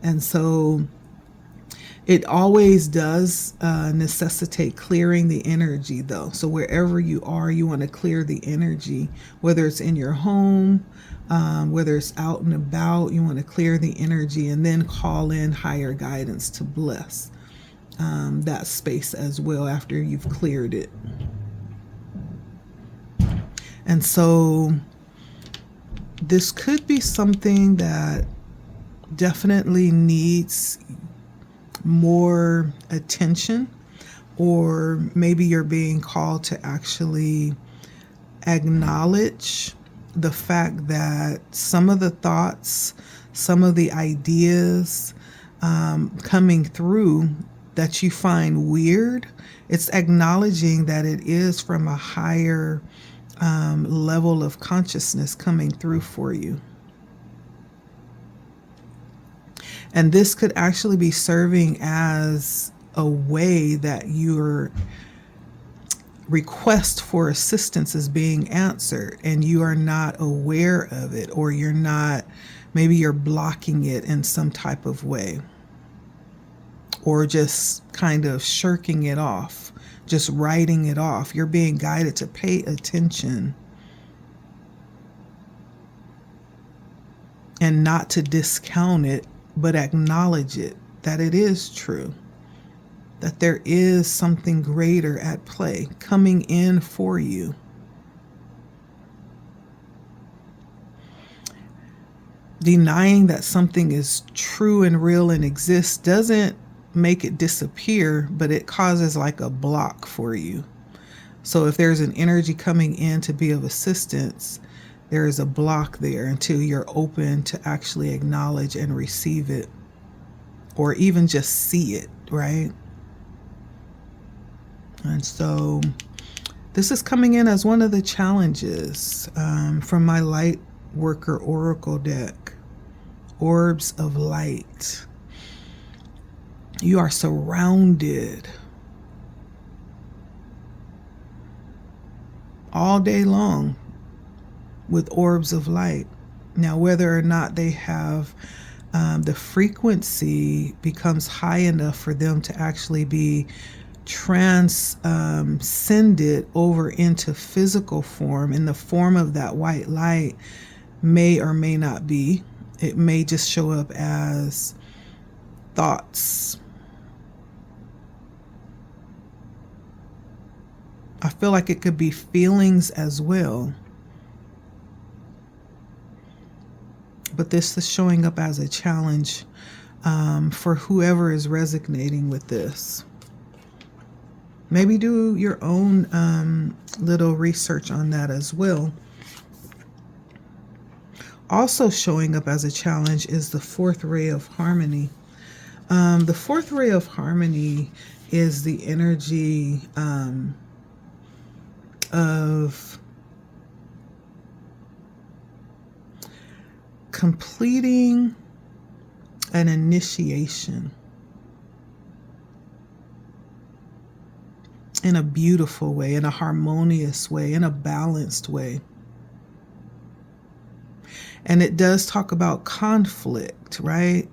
And so it always does necessitate clearing the energy, though. So wherever you are, you want to clear the energy, whether it's in your home, whether it's out and about, you want to clear the energy and then call in higher guidance to bless that space as well after you've cleared it. And so this could be something that definitely needs more attention, or maybe you're being called to actually acknowledge the fact that some of the thoughts, some of the ideas coming through that you find weird, it's acknowledging that it is from a higher level of consciousness coming through for you. And this could actually be serving as a way that your request for assistance is being answered and you are not aware of it, or maybe you're blocking it in some type of way, or just kind of shirking it off, just writing it off. You're being guided to pay attention and not to discount it, but acknowledge it, that it is true, that there is something greater at play coming in for you. Denying that something is true and real and exists doesn't make it disappear, but it causes like a block for you. So if there's an energy coming in to be of assistance, there is a block there until you're open to actually acknowledge and receive it, or even just see it, right? And so this is coming in as one of the challenges from my light worker oracle deck, orbs of light. You are surrounded all day long with orbs of light. Now, whether or not they have the frequency becomes high enough for them to actually be transcended over into physical form in the form of that white light may or may not be. It may just show up as thoughts. I feel like it could be feelings as well. But this is showing up as a challenge for whoever is resonating with this. Maybe do your own little research on that as well. Also showing up as a challenge is the fourth ray of harmony. The fourth ray of harmony is the energy of completing an initiation in a beautiful way, in a harmonious way, in a balanced way. And it does talk about conflict, right?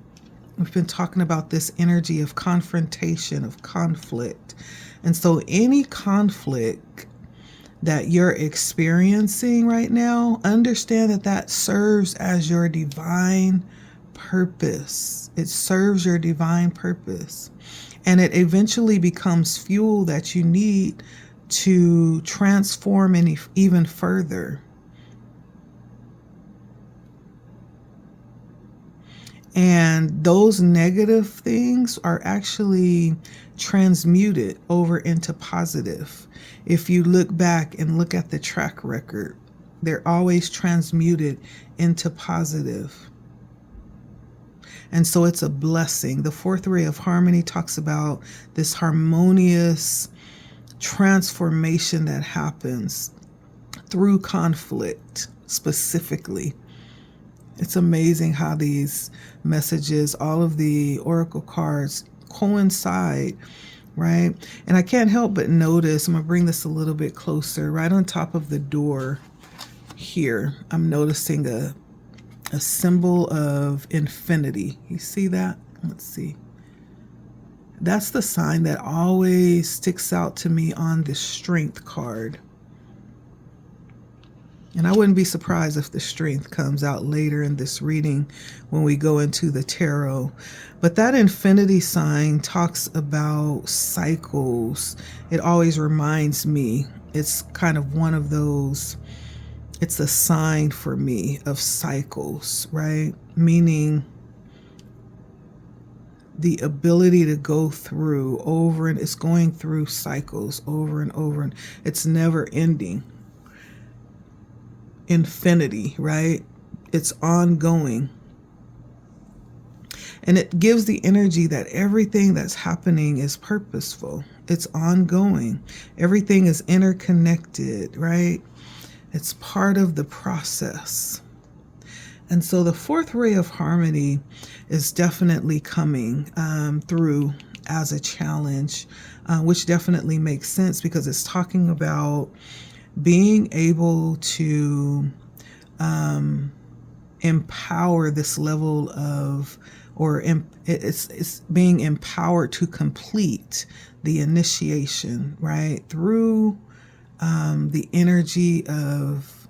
We've been talking about this energy of confrontation, of conflict. And so any conflict that you're experiencing right now, understand that that serves as your divine purpose. It serves your divine purpose. And it eventually becomes fuel that you need to transform even further. And those negative things are actually transmuted over into positive. If you look back and look at the track record, they're always transmuted into positive. And so it's a blessing. The fourth ray of harmony talks about this harmonious transformation that happens through conflict specifically. It's amazing how these messages, all of the oracle cards coincide, right? And I can't help but notice, I'm going to bring this a little bit closer, right on top of the door here, I'm noticing a symbol of infinity. You see that? Let's see. That's the sign that always sticks out to me on the strength card. And I wouldn't be surprised if the strength comes out later in this reading when we go into the tarot. But that infinity sign talks about cycles. It always reminds me, it's kind of one of those, it's a sign for me of cycles, right? Meaning the ability to go through over, and it's going through cycles over and over, and it's never ending. Infinity, right? It's ongoing. And it gives the energy that everything that's happening is purposeful. It's ongoing. Everything is interconnected, right? It's part of the process. And so the fourth ray of harmony is definitely coming through as a challenge, which definitely makes sense because it's talking about being able to empower this level of, or it's being empowered to complete the initiation, right? Through the energy of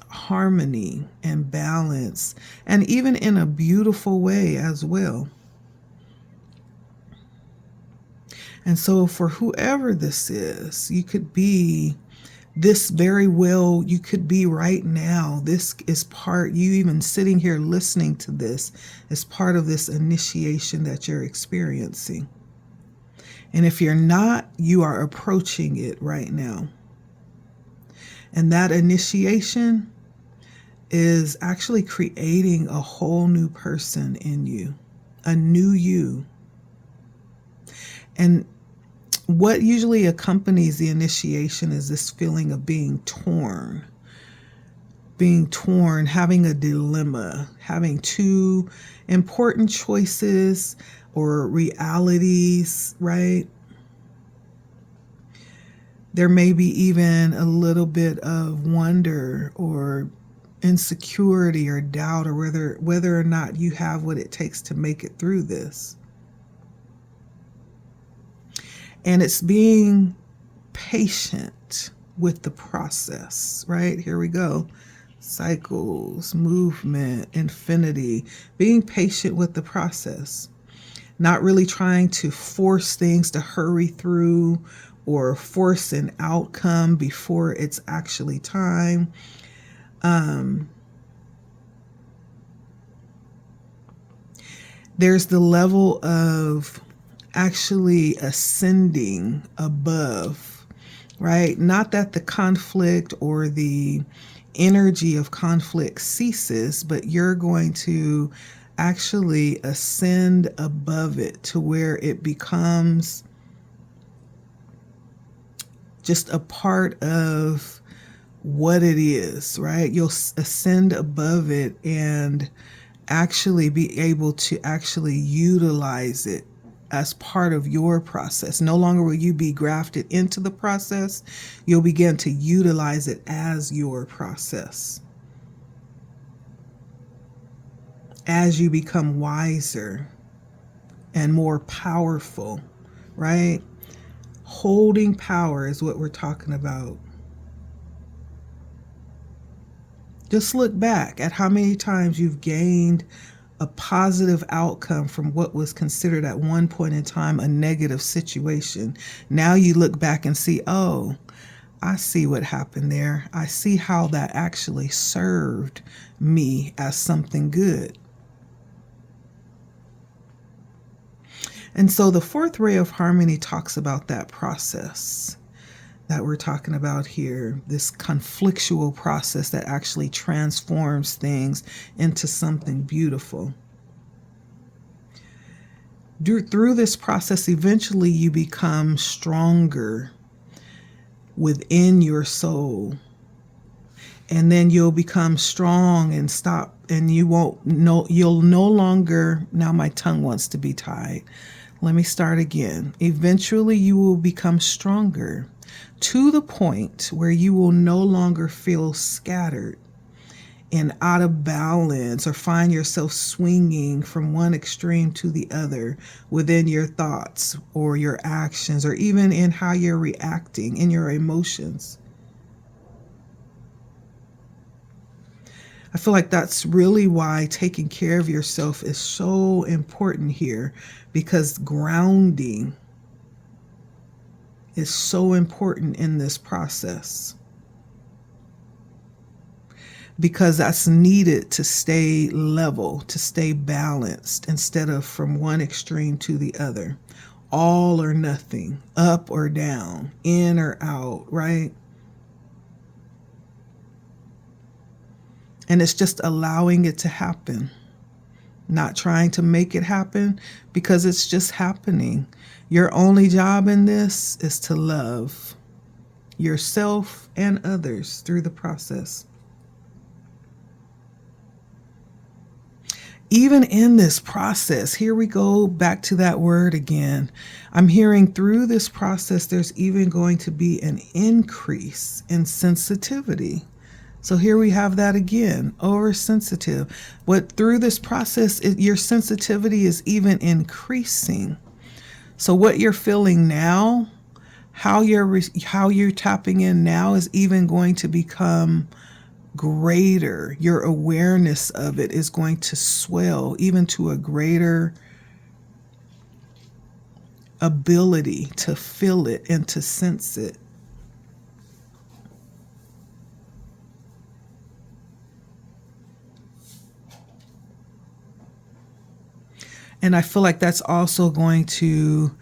harmony and balance, and even in a beautiful way as well. And so for whoever this is, you could be this very well, you could be right now. This is part, you even sitting here listening to this is part of this initiation that you're experiencing. And if you're not, you are approaching it right now. And that initiation is actually creating a whole new person in you, a new you. And what usually accompanies the initiation is this feeling of being torn, having a dilemma, having two important choices or realities, right? There may be even a little bit of wonder or insecurity or doubt, or whether or not you have what it takes to make it through this. And it's being patient with the process, right? Here we go. Cycles, movement, infinity. Being patient with the process. Not really trying to force things to hurry through or force an outcome before it's actually time. There's the level of actually ascending above, right? Not that the conflict or the energy of conflict ceases, but you're going to actually ascend above it to where it becomes just a part of what it is, right? You'll ascend above it and actually be able to actually utilize it as part of your process. No longer will you be grafted into the process. You'll begin to utilize it as your process. As you become wiser and more powerful, right? Holding power is what we're talking about. Just look back at how many times you've gained a positive outcome from what was considered at one point in time a negative situation. Now you look back and see, oh, I see what happened there. I see how that actually served me as something good. And so the fourth ray of harmony talks about that process that we're talking about here, this conflictual process that actually transforms things into something beautiful. Through this process, eventually you become stronger within your soul. And then you'll become strong and stop, and you'll no longer, now my tongue wants to be tied. Let me start again. Eventually you will become stronger to the point where you will no longer feel scattered and out of balance or find yourself swinging from one extreme to the other within your thoughts or your actions or even in how you're reacting in your emotions. I feel like that's really why taking care of yourself is so important here, because grounding is so important in this process, because that's needed to stay level, to stay balanced instead of from one extreme to the other, all or nothing, up or down, in or out, right? And it's just allowing it to happen, not trying to make it happen, because it's just happening. Your only job in this is to love yourself and others through the process. Even in this process, here we go back to that word again. I'm hearing through this process, there's even going to be an increase in sensitivity. So here we have that again, oversensitive. But through this process, your sensitivity is even increasing. So what you're feeling now, how you're tapping in now is even going to become greater. Your awareness of it is going to swell even to a greater ability to feel it and to sense it. And I feel like that's also going to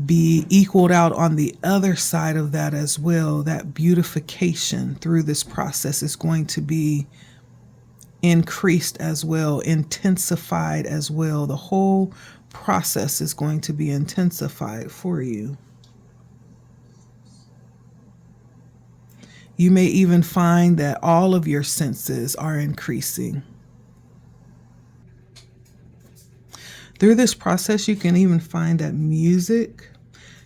be equaled out on the other side of that as well. That beautification through this process is going to be increased as well, intensified as well. The whole process is going to be intensified for you. You may even find that all of your senses are increasing. Through this process, you can even find that music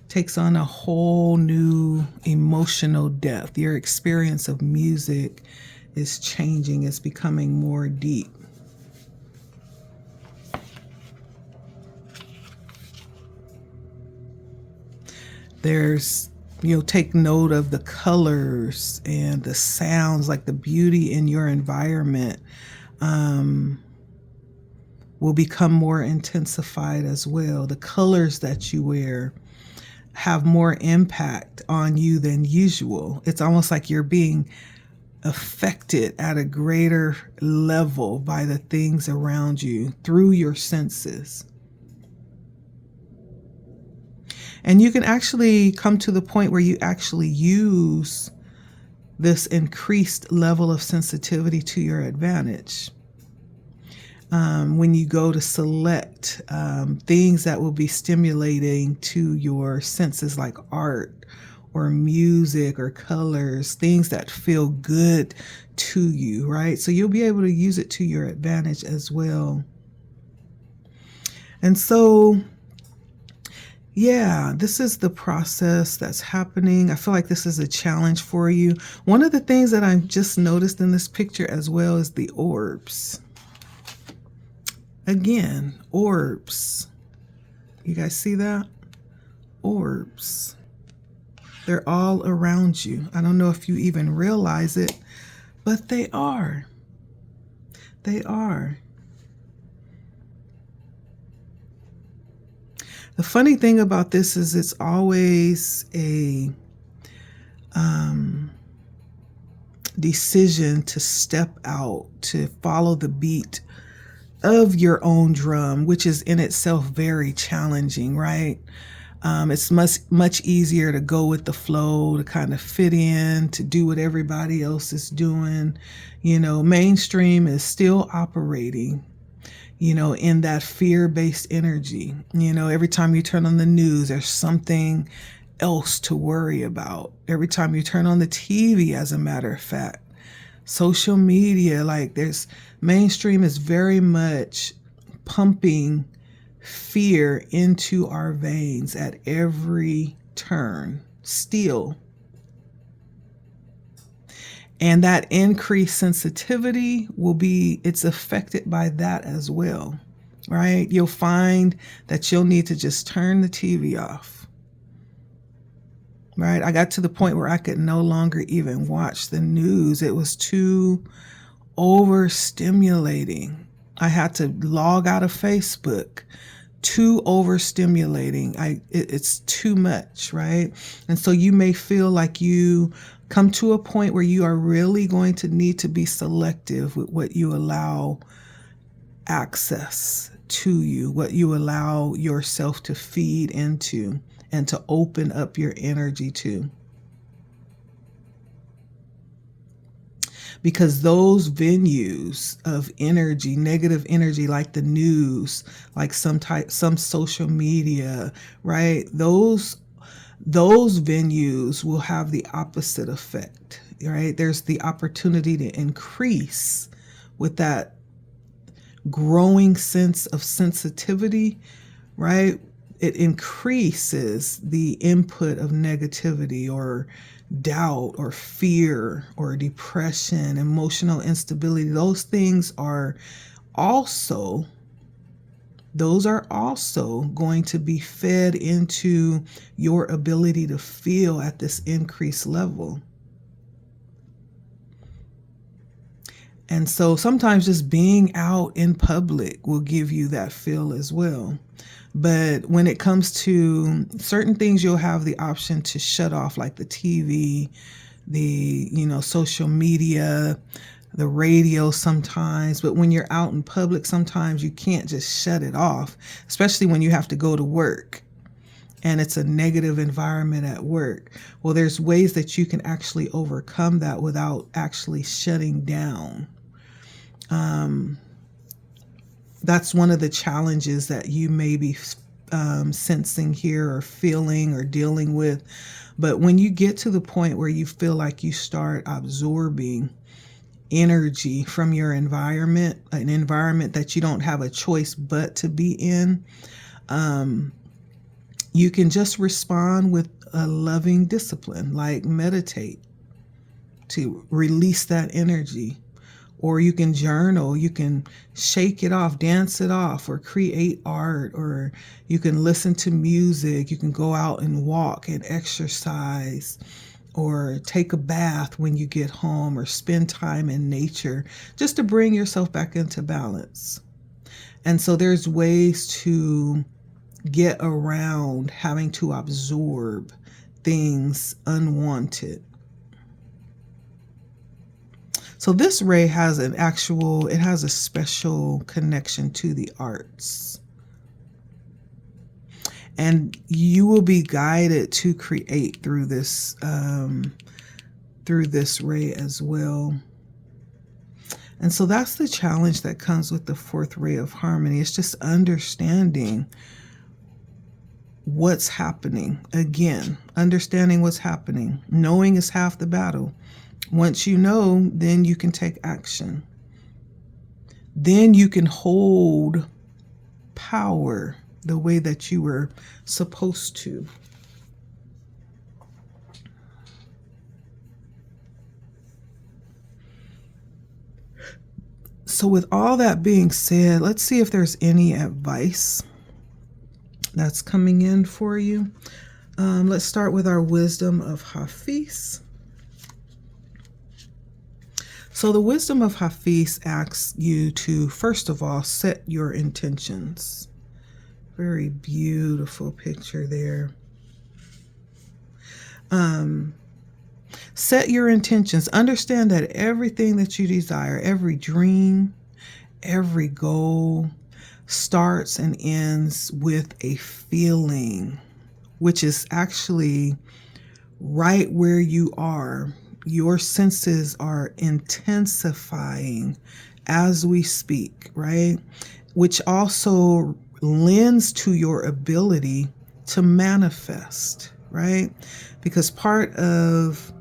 takes on a whole new emotional depth. Your experience of music is changing. It's becoming more deep. Take note of the colors and the sounds, like the beauty in your environment. Will become more intensified as well. The colors that you wear have more impact on you than usual. It's almost like you're being affected at a greater level by the things around you through your senses. And you can actually come to the point where you actually use this increased level of sensitivity to your advantage. When you go to select things that will be stimulating to your senses, like art or music or colors, things that feel good to you, right? So you'll be able to use it to your advantage as well. And so, yeah, this is the process that's happening. I feel like this is a challenge for you. One of the things that I've just noticed in this picture as well is the orbs. Again, orbs. You guys see that? Orbs. They're all around you. I don't know if you even realize it, but they are. They are. The funny thing about this is it's always a decision to step out, to follow the beat of your own drum, which is in itself very challenging, right? It's much easier to go with the flow, to kind of fit in, to do what everybody else is doing. You know, mainstream is still operating, you know, in that fear-based energy. You know, every time you turn on the news, there's something else to worry about. Every time you turn on the TV, as a matter of fact, social media, like mainstream is very much pumping fear into our veins at every turn still. And that increased sensitivity it's affected by that as well, right? You'll find that you'll need to just turn the TV off, right? I got to the point where I could no longer even watch the news. It was too overstimulating. I had to log out of Facebook. Too overstimulating. It's too much, right? And so you may feel like you come to a point where you are really going to need to be selective with what you allow access to you, what you allow yourself to feed into and to open up your energy to. Because those venues of energy, negative energy, like the news, like some social media, right? Those venues will have the opposite effect, right? There's the opportunity to increase with that growing sense of sensitivity, right? It increases the input of negativity or doubt or fear or depression, emotional instability. Those things are also going to be fed into your ability to feel at this increased level. And so sometimes just being out in public will give you that feel as well. But when it comes to certain things, you'll have the option to shut off, like the TV, the, social media, the radio sometimes. But when you're out in public, sometimes you can't just shut it off, especially when you have to go to work and it's a negative environment at work. Well, there's ways that you can actually overcome that without actually shutting down. That's one of the challenges that you may be sensing here or feeling or dealing with. But when you get to the point where you feel like you start absorbing energy from your environment, an environment that you don't have a choice but to be in, you can just respond with a loving discipline, like meditate to release that energy. Or you can journal, you can shake it off, dance it off, or create art, or you can listen to music, you can go out and walk and exercise, or take a bath when you get home, or spend time in nature, just to bring yourself back into balance. And so there's ways to get around having to absorb things unwanted. So this ray has it has a special connection to the arts. And you will be guided to create through this ray as well. And so that's the challenge that comes with the fourth ray of harmony. It's just understanding what's happening. Again, understanding what's happening. Knowing is half the battle. Once you know, then you can take action. Then you can hold power the way that you were supposed to. So with all that being said, let's see if there's any advice that's coming in for you. Let's start with our wisdom of Hafiz. So the wisdom of Hafiz asks you to, first of all, set your intentions. Very beautiful picture there. Set your intentions. Understand that everything that you desire, every dream, every goal starts and ends with a feeling, which is actually right where you are. Your senses are intensifying as we speak, right? Which also lends to your ability to manifest, right? Because part of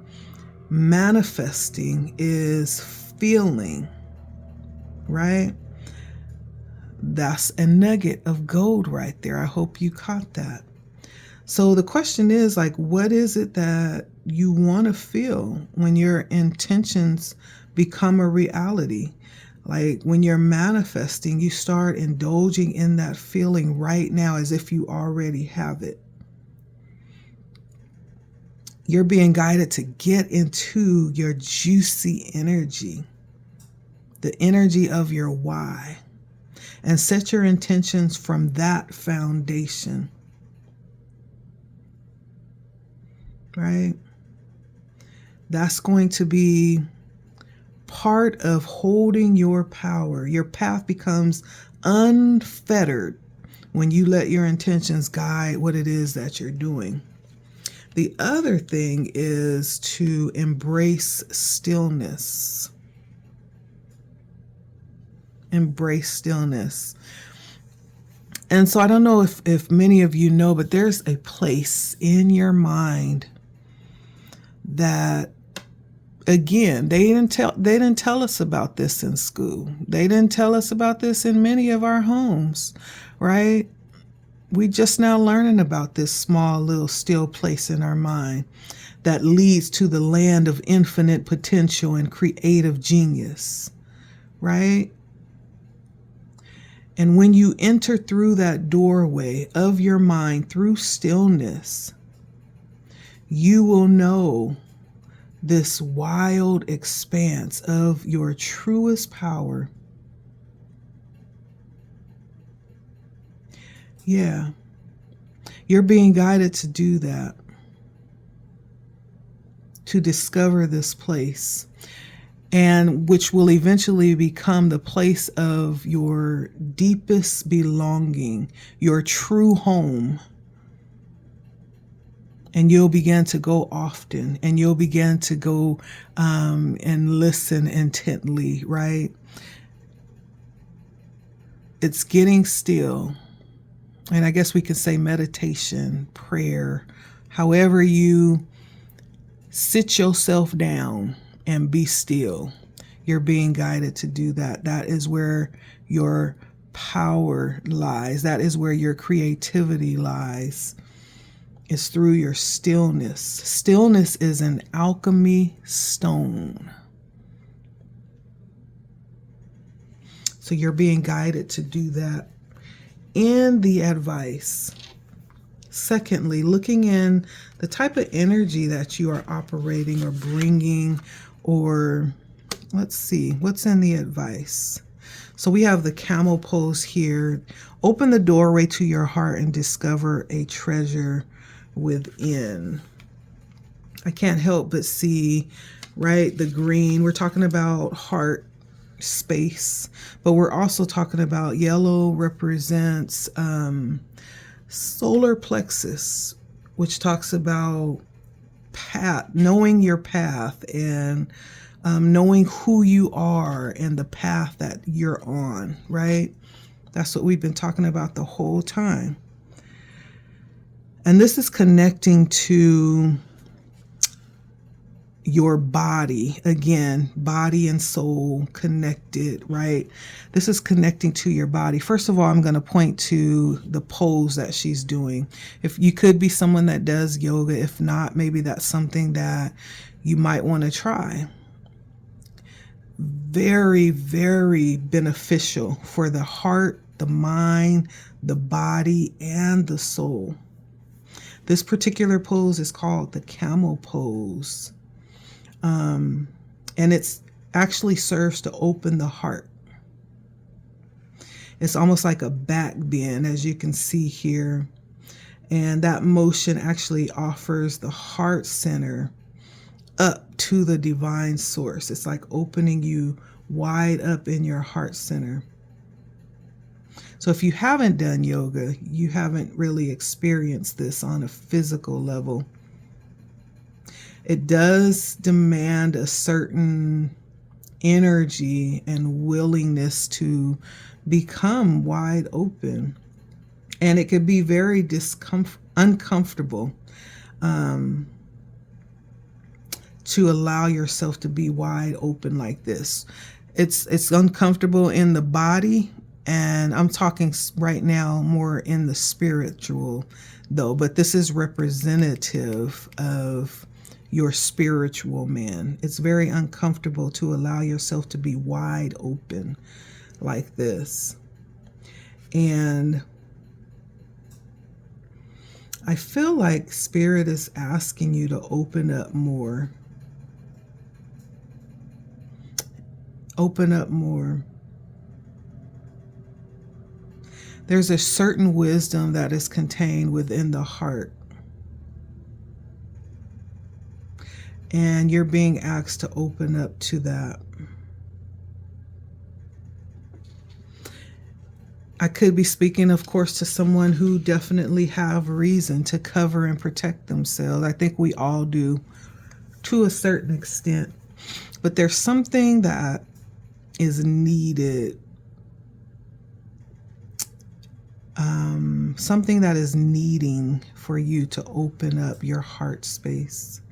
manifesting is feeling, right? That's a nugget of gold right there. I hope you caught that. So the question is, like, what is it that you want to feel when your intentions become a reality? Like when you're manifesting, you start indulging in that feeling right now as if you already have it. You're being guided to get into your juicy energy, the energy of your why, and set your intentions from that foundation. Right? That's going to be part of holding your power. Your path becomes unfettered when you let your intentions guide what it is that you're doing. The other thing is to embrace stillness. Embrace stillness. And so I don't know if many of you know, but there's a place in your mind that, again, they didn't tell us about this in school. They didn't tell us about this in many of our homes, right? We just now learning about this small little still place in our mind that leads to the land of infinite potential and creative genius, right? And when you enter through that doorway of your mind through stillness, you will know this wild expanse of your truest power. Yeah, you're being guided to do that, to discover this place, and which will eventually become the place of your deepest belonging, your true home. And you'll begin to go often, and you'll begin to go and listen intently, right? It's getting still. And I guess we could say meditation, prayer, however you sit yourself down and be still. You're being guided to do that. That is where your power lies. That is where your creativity lies. It's through your stillness. Stillness is an alchemy stone. So you're being guided to do that. In the advice, secondly, looking in the type of energy that you are operating or bringing, or let's see, what's in the advice? So we have the camel pose here. Open the doorway to your heart and discover a treasure within. I can't help but see, right, the green. We're talking about heart space, but we're also talking about yellow represents solar plexus, which talks about path, knowing your path, and knowing who you are and the path that you're on, right? That's what we've been talking about the whole time. And this is connecting to your body. Again, body and soul connected, right? This is connecting to your body. First of all, I'm going to point to the pose that she's doing. If you could be someone that does yoga, if not, maybe that's something that you might want to try. Very, very beneficial for the heart, the mind, the body, and the soul. This particular pose is called the camel pose. And it's actually serves to open the heart. It's almost like a back bend, as you can see here. And that motion actually offers the heart center up to the divine source. It's like opening you wide up in your heart center. So if you haven't done yoga, you haven't really experienced this on a physical level. It does demand a certain energy and willingness to become wide open. And it could be very uncomfortable to allow yourself to be wide open like this. It's uncomfortable in the body, and I'm talking right now more in the spiritual though, but this is representative of your spiritual man. It's very uncomfortable to allow yourself to be wide open like this. And I feel like Spirit is asking you to open up more. Open up more. There's a certain wisdom that is contained within the heart. And you're being asked to open up to that. I could be speaking, of course, to someone who definitely have reason to cover and protect themselves. I think we all do to a certain extent. But there's something that is needed. Something that is needing for you to open up your heart space.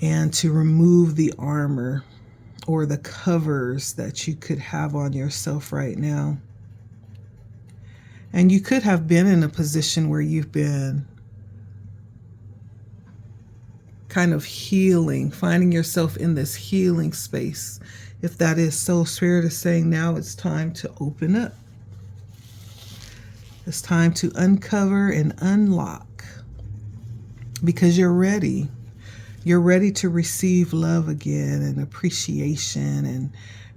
And to remove the armor or the covers that you could have on yourself right now. And you could have been in a position where you've been kind of healing, finding yourself in this healing space. If that is so, Spirit is saying now it's time to open up. It's time to uncover and unlock, because you're ready. You're ready to receive love again, and appreciation and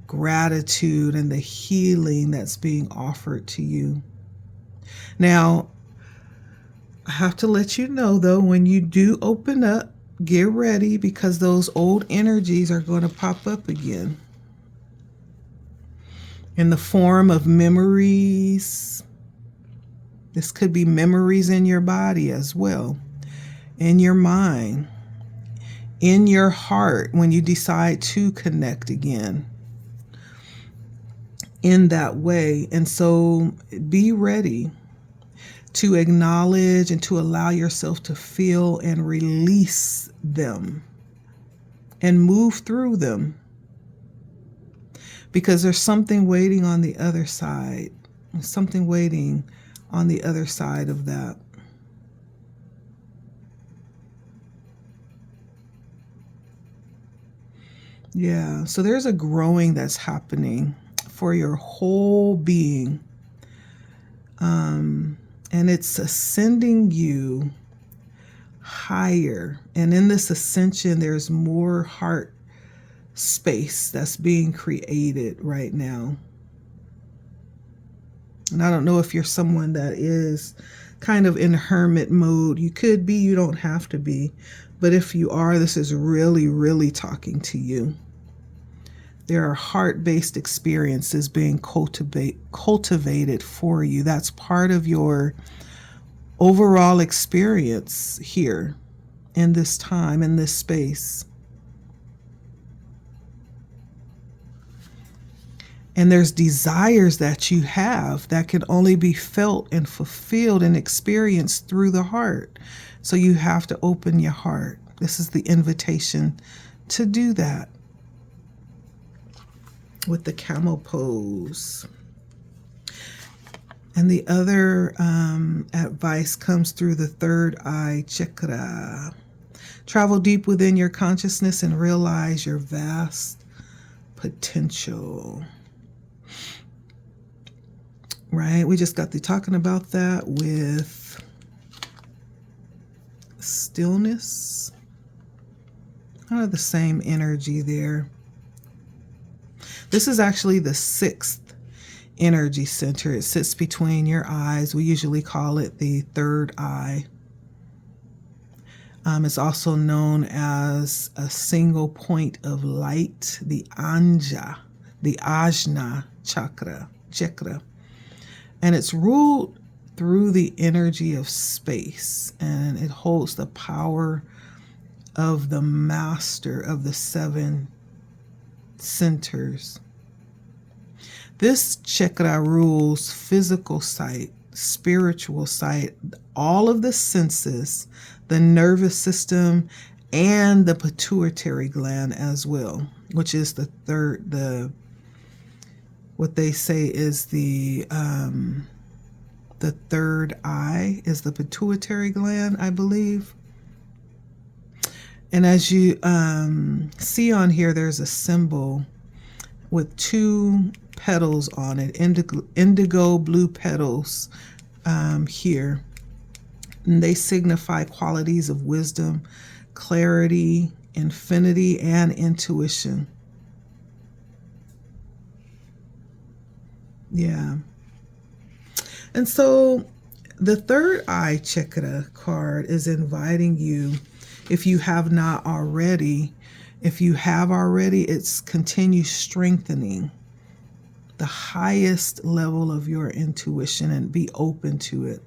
gratitude and the healing that's being offered to you. Now, I have to let you know, though, when you do open up, get ready, because those old energies are going to pop up again in the form of memories. This could be memories in your body as well, in your mind, in your heart, when you decide to connect again in that way. And so be ready to acknowledge and to allow yourself to feel and release them and move through them, because there's something waiting on the other side. There's something waiting on the other side of that. Yeah, so there's a growing that's happening for your whole being. And it's ascending you higher. And in this ascension, there's more heart space that's being created right now. And I don't know if you're someone that is kind of in hermit mode. You could be, you don't have to be. But if you are, this is really, really talking to you. There are heart-based experiences being cultivated for you. That's part of your overall experience here in this time, in this space. And there's desires that you have that can only be felt and fulfilled and experienced through the heart. So you have to open your heart. This is the invitation to do that with the camel pose. And the other advice comes through the third eye chakra. Travel deep within your consciousness and realize your vast potential. Right? We just got to talking about that with stillness. Kind of the same energy there. This is actually the 6th energy center. It sits between your eyes. We usually call it the third eye. It's also known as a single point of light, the Ajna chakra. And it's ruled through the energy of space, and it holds the power of the master of the 7 centers. This chakra rules physical sight, spiritual sight, all of the senses, the nervous system, and the pituitary gland as well, which is what they say is the third eye is the pituitary gland, I believe. And as you see on here, there's a symbol with 2 petals on it, indigo blue petals here. And they signify qualities of wisdom, clarity, infinity, and intuition. Yeah. And so the third eye chakra card is inviting you, if you have not already, if you have already, it's continue strengthening the highest level of your intuition and be open to it.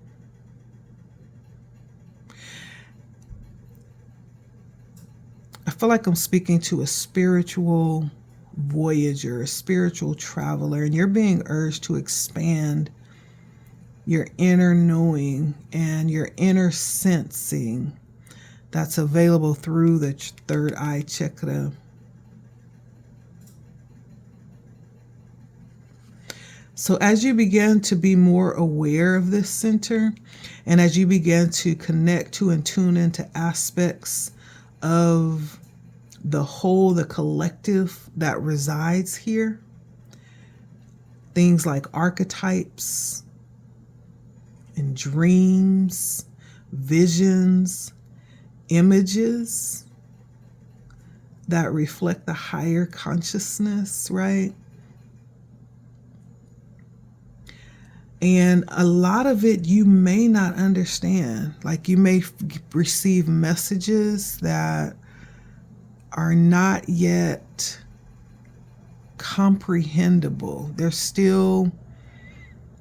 I feel like I'm speaking to a spiritual voyager, a spiritual traveler, and you're being urged to expand your inner knowing and your inner sensing that's available through the third eye chakra. So as you begin to be more aware of this center, and as you begin to connect to and tune into aspects of the whole, the collective that resides here, things like archetypes and dreams, visions, images that reflect the higher consciousness, right? And a lot of it you may not understand. Like you may receive messages that are not yet comprehensible. They're still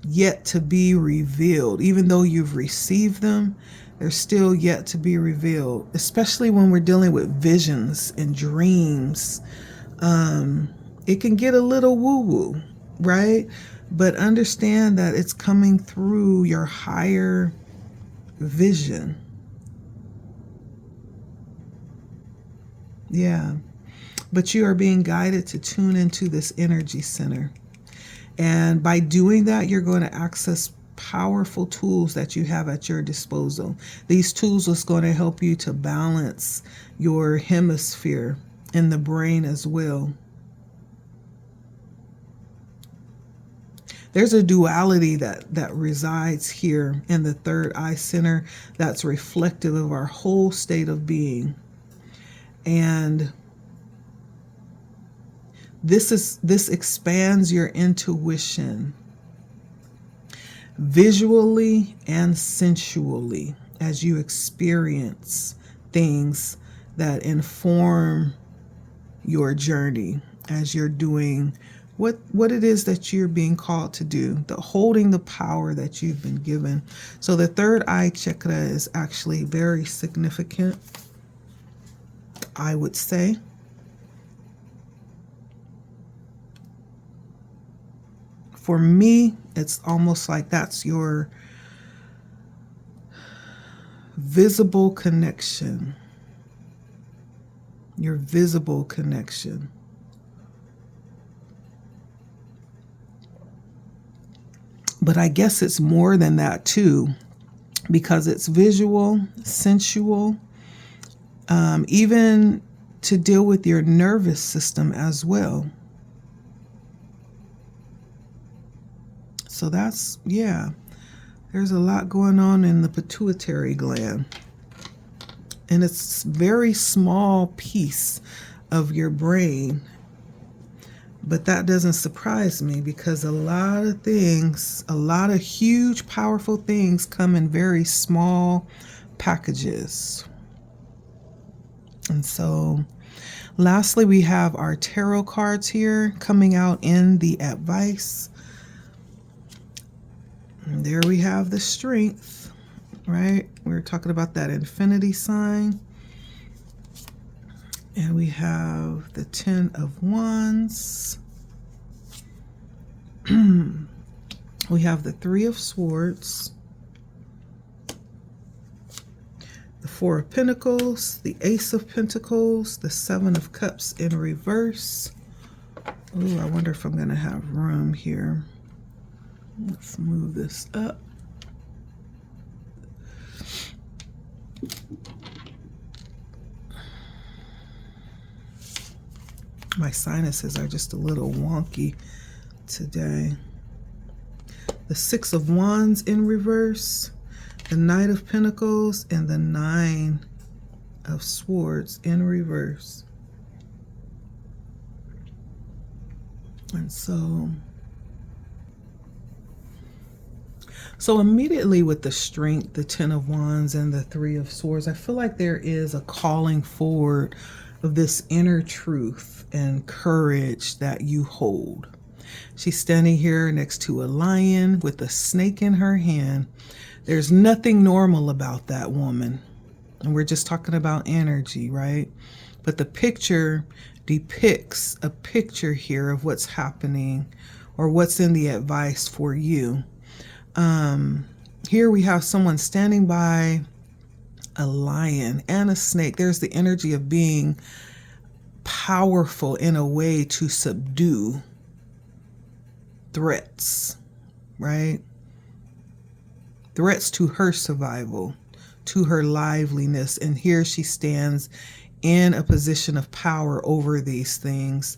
yet to be revealed. Even though you've received them, they're still yet to be revealed, especially when we're dealing with visions and dreams. It can get a little woo-woo, right? But understand that it's coming through your higher vision. Yeah. But you are being guided to tune into this energy center. And by doing that, you're going to access powerful tools that you have at your disposal. These tools are going to help you to balance your hemisphere in the brain as well. There's a duality that resides here in the third eye center that's reflective of our whole state of being. And this expands your intuition visually and sensually as you experience things that inform your journey as you're doing what it is that you're being called to do, holding the power that you've been given. So the third eye chakra is actually very significant, I would say. For me, it's almost like that's your visible connection. Your visible connection. But I guess it's more than that too, because it's visual, sensual, even to deal with your nervous system as well. So that's, yeah, there's a lot going on in the pituitary gland. And it's a very small piece of your brain. But that doesn't surprise me, because a lot of things, a lot of huge, powerful things come in very small packages. And so lastly, we have our tarot cards here coming out in the advice. And there we have the strength, right? We were talking about that infinity sign. And we have the 10 of Wands. We have the 3 of Swords. The 4 of Pentacles, the Ace of Pentacles, the 7 of Cups in reverse. Ooh, I wonder if I'm going to have room here. Let's move this up. My sinuses are just a little wonky today. The 6 of Wands in reverse, the Knight of Pentacles, and the 9 of Swords in reverse. And so immediately with the strength, the 10 of Wands and the 3 of Swords, I feel like there is a calling forward of this inner truth and courage that you hold. She's standing here next to a lion with a snake in her hand. There's nothing normal about that woman. And we're just talking about energy, right? But the picture depicts a picture here of what's happening or what's in the advice for you. Here we have someone standing by a lion and a snake. There's the energy of being powerful in a way to subdue threats, right? Threats to her survival, to her liveliness. And here she stands in a position of power over these things.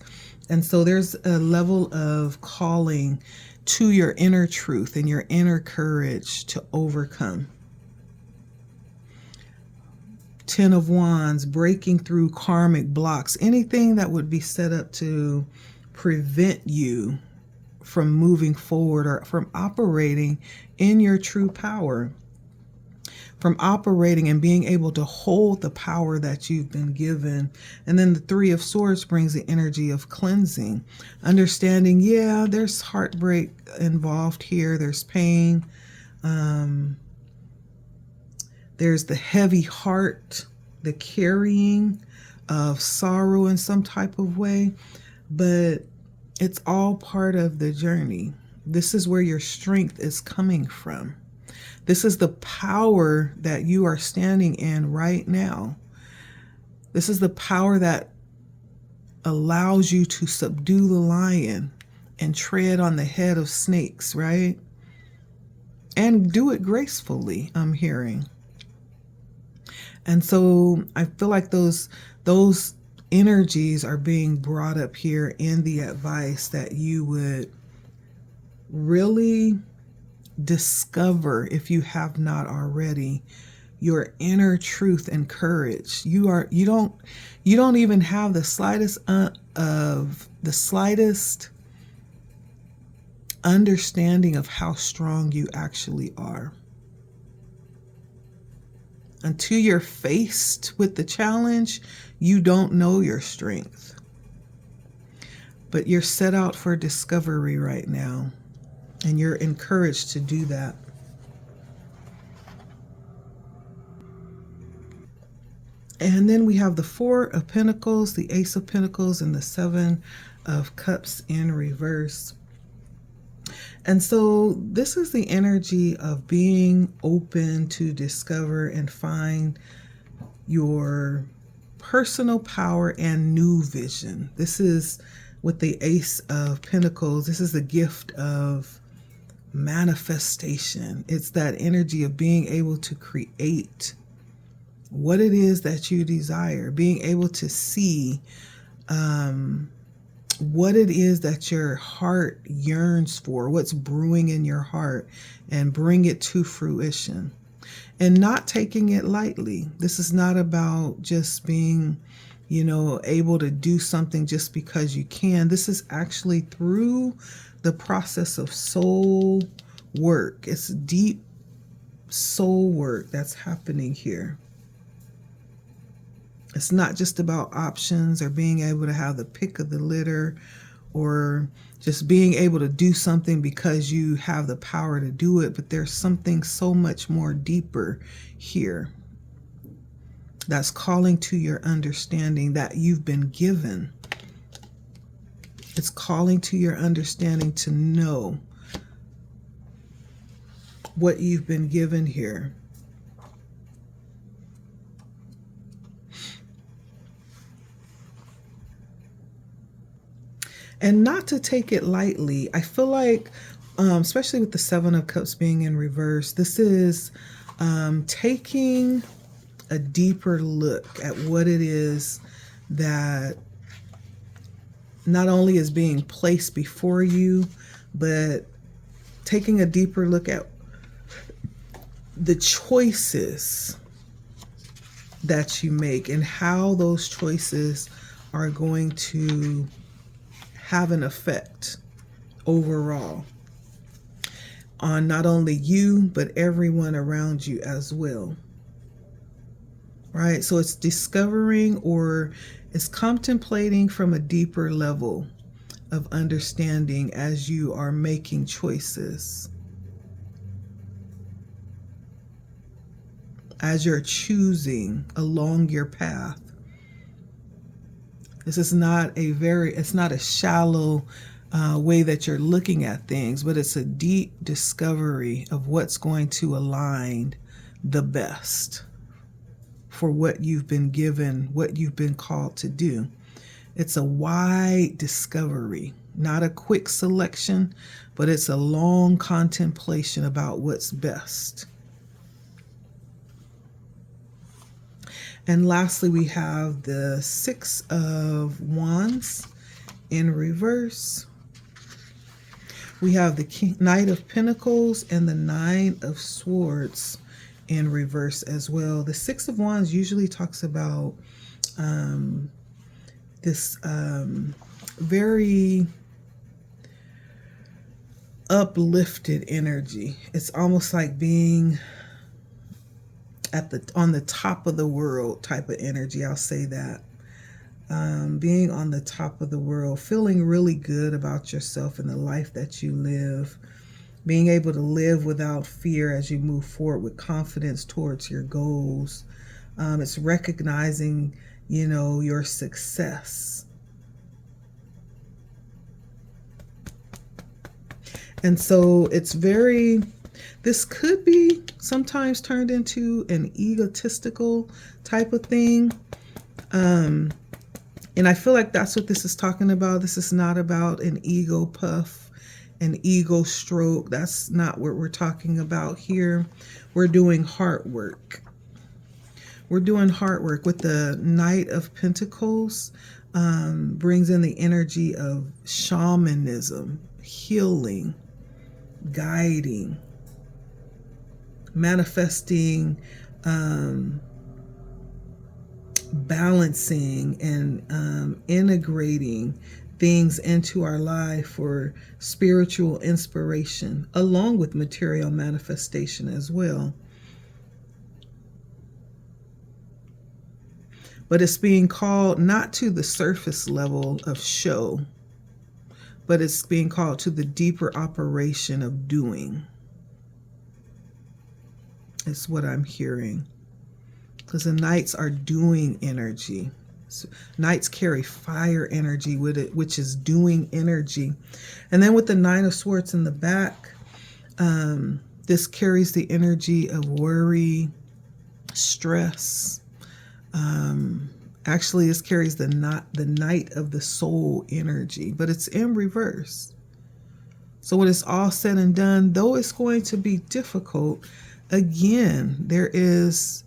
And so there's a level of calling to your inner truth and your inner courage to overcome. 10 of Wands, breaking through karmic blocks, anything that would be set up to prevent you from moving forward or from operating in your true power, from operating and being able to hold the power that you've been given. And then the 3 of Swords brings the energy of cleansing, understanding, yeah, there's heartbreak involved here, there's pain, there's the heavy heart, the carrying of sorrow in some type of way, but it's all part of the journey. This is where your strength is coming from. This is the power that you are standing in right now. This is the power that allows you to subdue the lion and tread on the head of snakes, right? And do it gracefully, I'm hearing. And so I feel like those energies are being brought up here in the advice, that you would really discover, if you have not already, your inner truth and courage. You don't even have the slightest understanding of how strong you actually are. Until you're faced with the challenge, you don't know your strength. but you're set out for discovery right now, and you're encouraged to do that. And then we have the Four of Pentacles, the Ace of Pentacles, and the Seven of Cups in reverse. And so this is the energy of being open to discover and find your personal power and new vision. This is with the Ace of Pentacles. This is the gift of manifestation. It's that energy of being able to create what it is that you desire, being able to see what it is that your heart yearns for, what's brewing in your heart, and bring it to fruition. And not taking it lightly. This is not about just being, able to do something just because you can. This is actually through the process of soul work. It's deep soul work that's happening here. It's not just about options or being able to have the pick of the litter or just being able to do something because you have the power to do it, but there's something so much more deeper here that's calling to your understanding that you've been given. It's calling to your understanding to know what you've been given here. And not to take it lightly. I feel like, especially with the Seven of Cups being in reverse, this is taking a deeper look at what it is that not only is being placed before you, but taking a deeper look at the choices that you make and how those choices are going to have an effect overall on not only you, but everyone around you as well. Right? So it's discovering or it's contemplating from a deeper level of understanding as you are making choices. As you're choosing along your path. This is not it's not a shallow way that you're looking at things, but it's a deep discovery of what's going to align the best for what you've been given, what you've been called to do. It's a wide discovery, not a quick selection, but it's a long contemplation about what's best. And lastly, we have the Six of Wands in reverse. We have the Knight of Pentacles and the Nine of Swords in reverse as well. The Six of Wands usually talks about this very uplifted energy. It's almost like being on the top of the world type of energy. I'll say that. Being on the top of the world, feeling really good about yourself and the life that you live, being able to live without fear as you move forward with confidence towards your goals. It's recognizing, your success. And so this could be sometimes turned into an egotistical type of thing. And I feel like that's what this is talking about. This is not about an ego puff, an ego stroke. That's not what we're talking about here. We're doing heart work. We're doing heart work with the Knight of Pentacles. Brings in the energy of shamanism, healing, guiding, manifesting, balancing, and integrating things into our life for spiritual inspiration, along with material manifestation as well. But it's being called not to the surface level of show, but it's being called to the deeper operation of doing. It's what I'm hearing. Because the knights are doing energy. So knights carry fire energy with it, which is doing energy. And then with the Nine of Swords in the back, this carries the energy of worry, stress. Actually, this carries the Knight of the Soul energy, but it's in reverse. So when it's all said and done, though it's going to be difficult, again, there is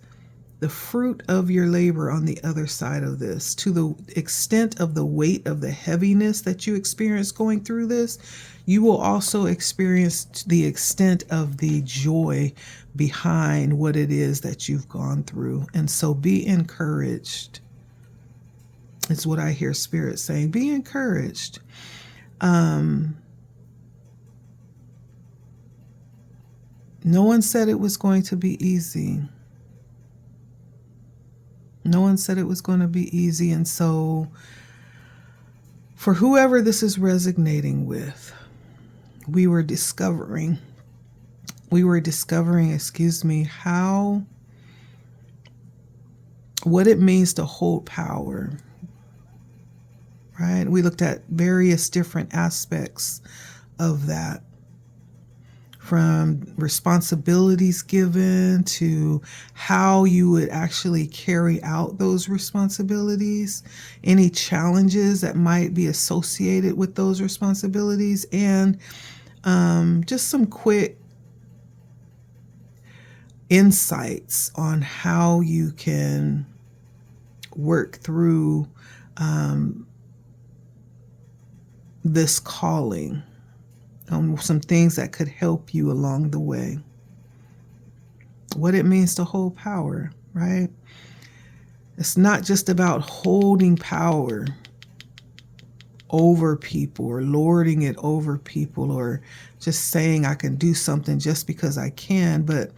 the fruit of your labor on the other side of this. To the extent of the weight of the heaviness that you experience going through this, you will also experience the extent of the joy behind what it is that you've gone through. And so be encouraged. It's what I hear Spirit saying. Be encouraged. No one said it was going to be easy. No one said it was going to be easy. And so for whoever this is resonating with, we were discovering, how, what it means to hold power, right? We looked at various different aspects of that, from responsibilities given to how you would actually carry out those responsibilities, any challenges that might be associated with those responsibilities, and just some quick insights on how you can work through this calling. Some things that could help you along the way. What it means to hold power, right? It's not just about holding power over people or lording it over people or just saying I can do something just because I can, but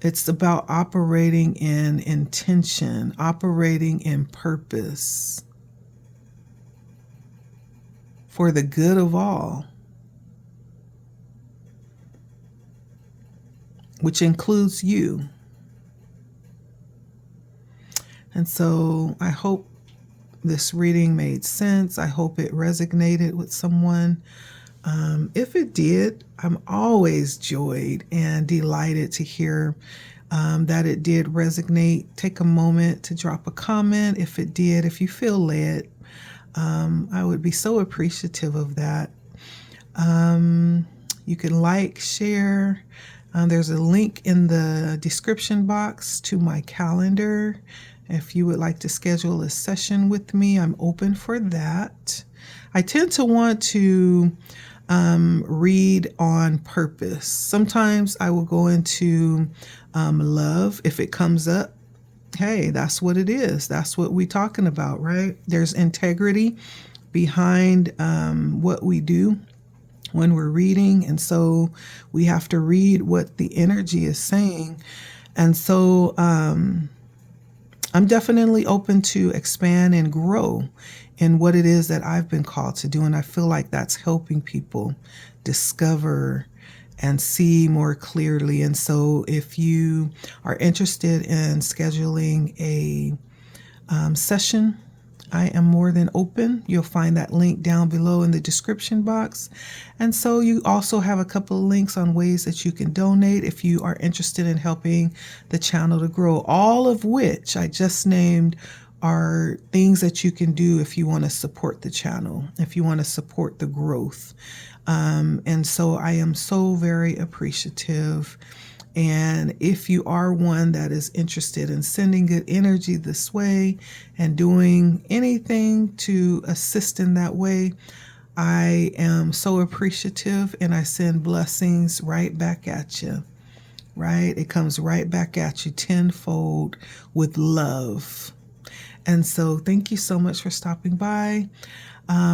it's about operating in intention, operating in purpose for the good of all, which includes you. And so I hope this reading made sense. I hope it resonated with someone. If it did, I'm always joyed and delighted to hear that it did resonate. Take a moment to drop a comment if it did, if you feel led. I would be so appreciative of that. You can like, share. There's a link in the description box to my calendar. If you would like to schedule a session with me, I'm open for that. I tend to want to read on purpose. Sometimes I will go into love if it comes up. Hey, that's what it is. That's what we're talking about, right? There's integrity behind what we do when we're reading. And so we have to read what the energy is saying. And so I'm definitely open to expand and grow in what it is that I've been called to do. And I feel like that's helping people discover and see more clearly. And so if you are interested in scheduling a session, I am more than open. You'll find that link down below in the description box. And so you also have a couple of links on ways that you can donate if you are interested in helping the channel to grow, all of which I just named are things that you can do if you want to support the channel, if you want to support the growth. And so I am so very appreciative. And if you are one that is interested in sending good energy this way and doing anything to assist in that way, I am so appreciative, and I send blessings right back at you, right? It comes right back at you tenfold with love. And so thank you so much for stopping by.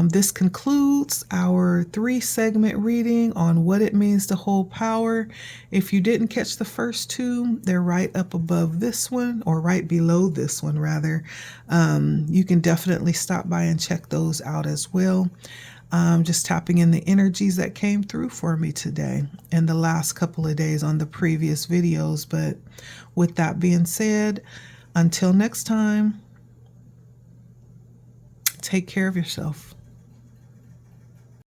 This concludes our 3-segment reading on what it means to hold power. If you didn't catch the first 2, they're right up above this one, or right below this one, rather. You can definitely stop by and check those out as well. Just tapping in the energies that came through for me today and the last couple of days on the previous videos. But with that being said, until next time, take care of yourself.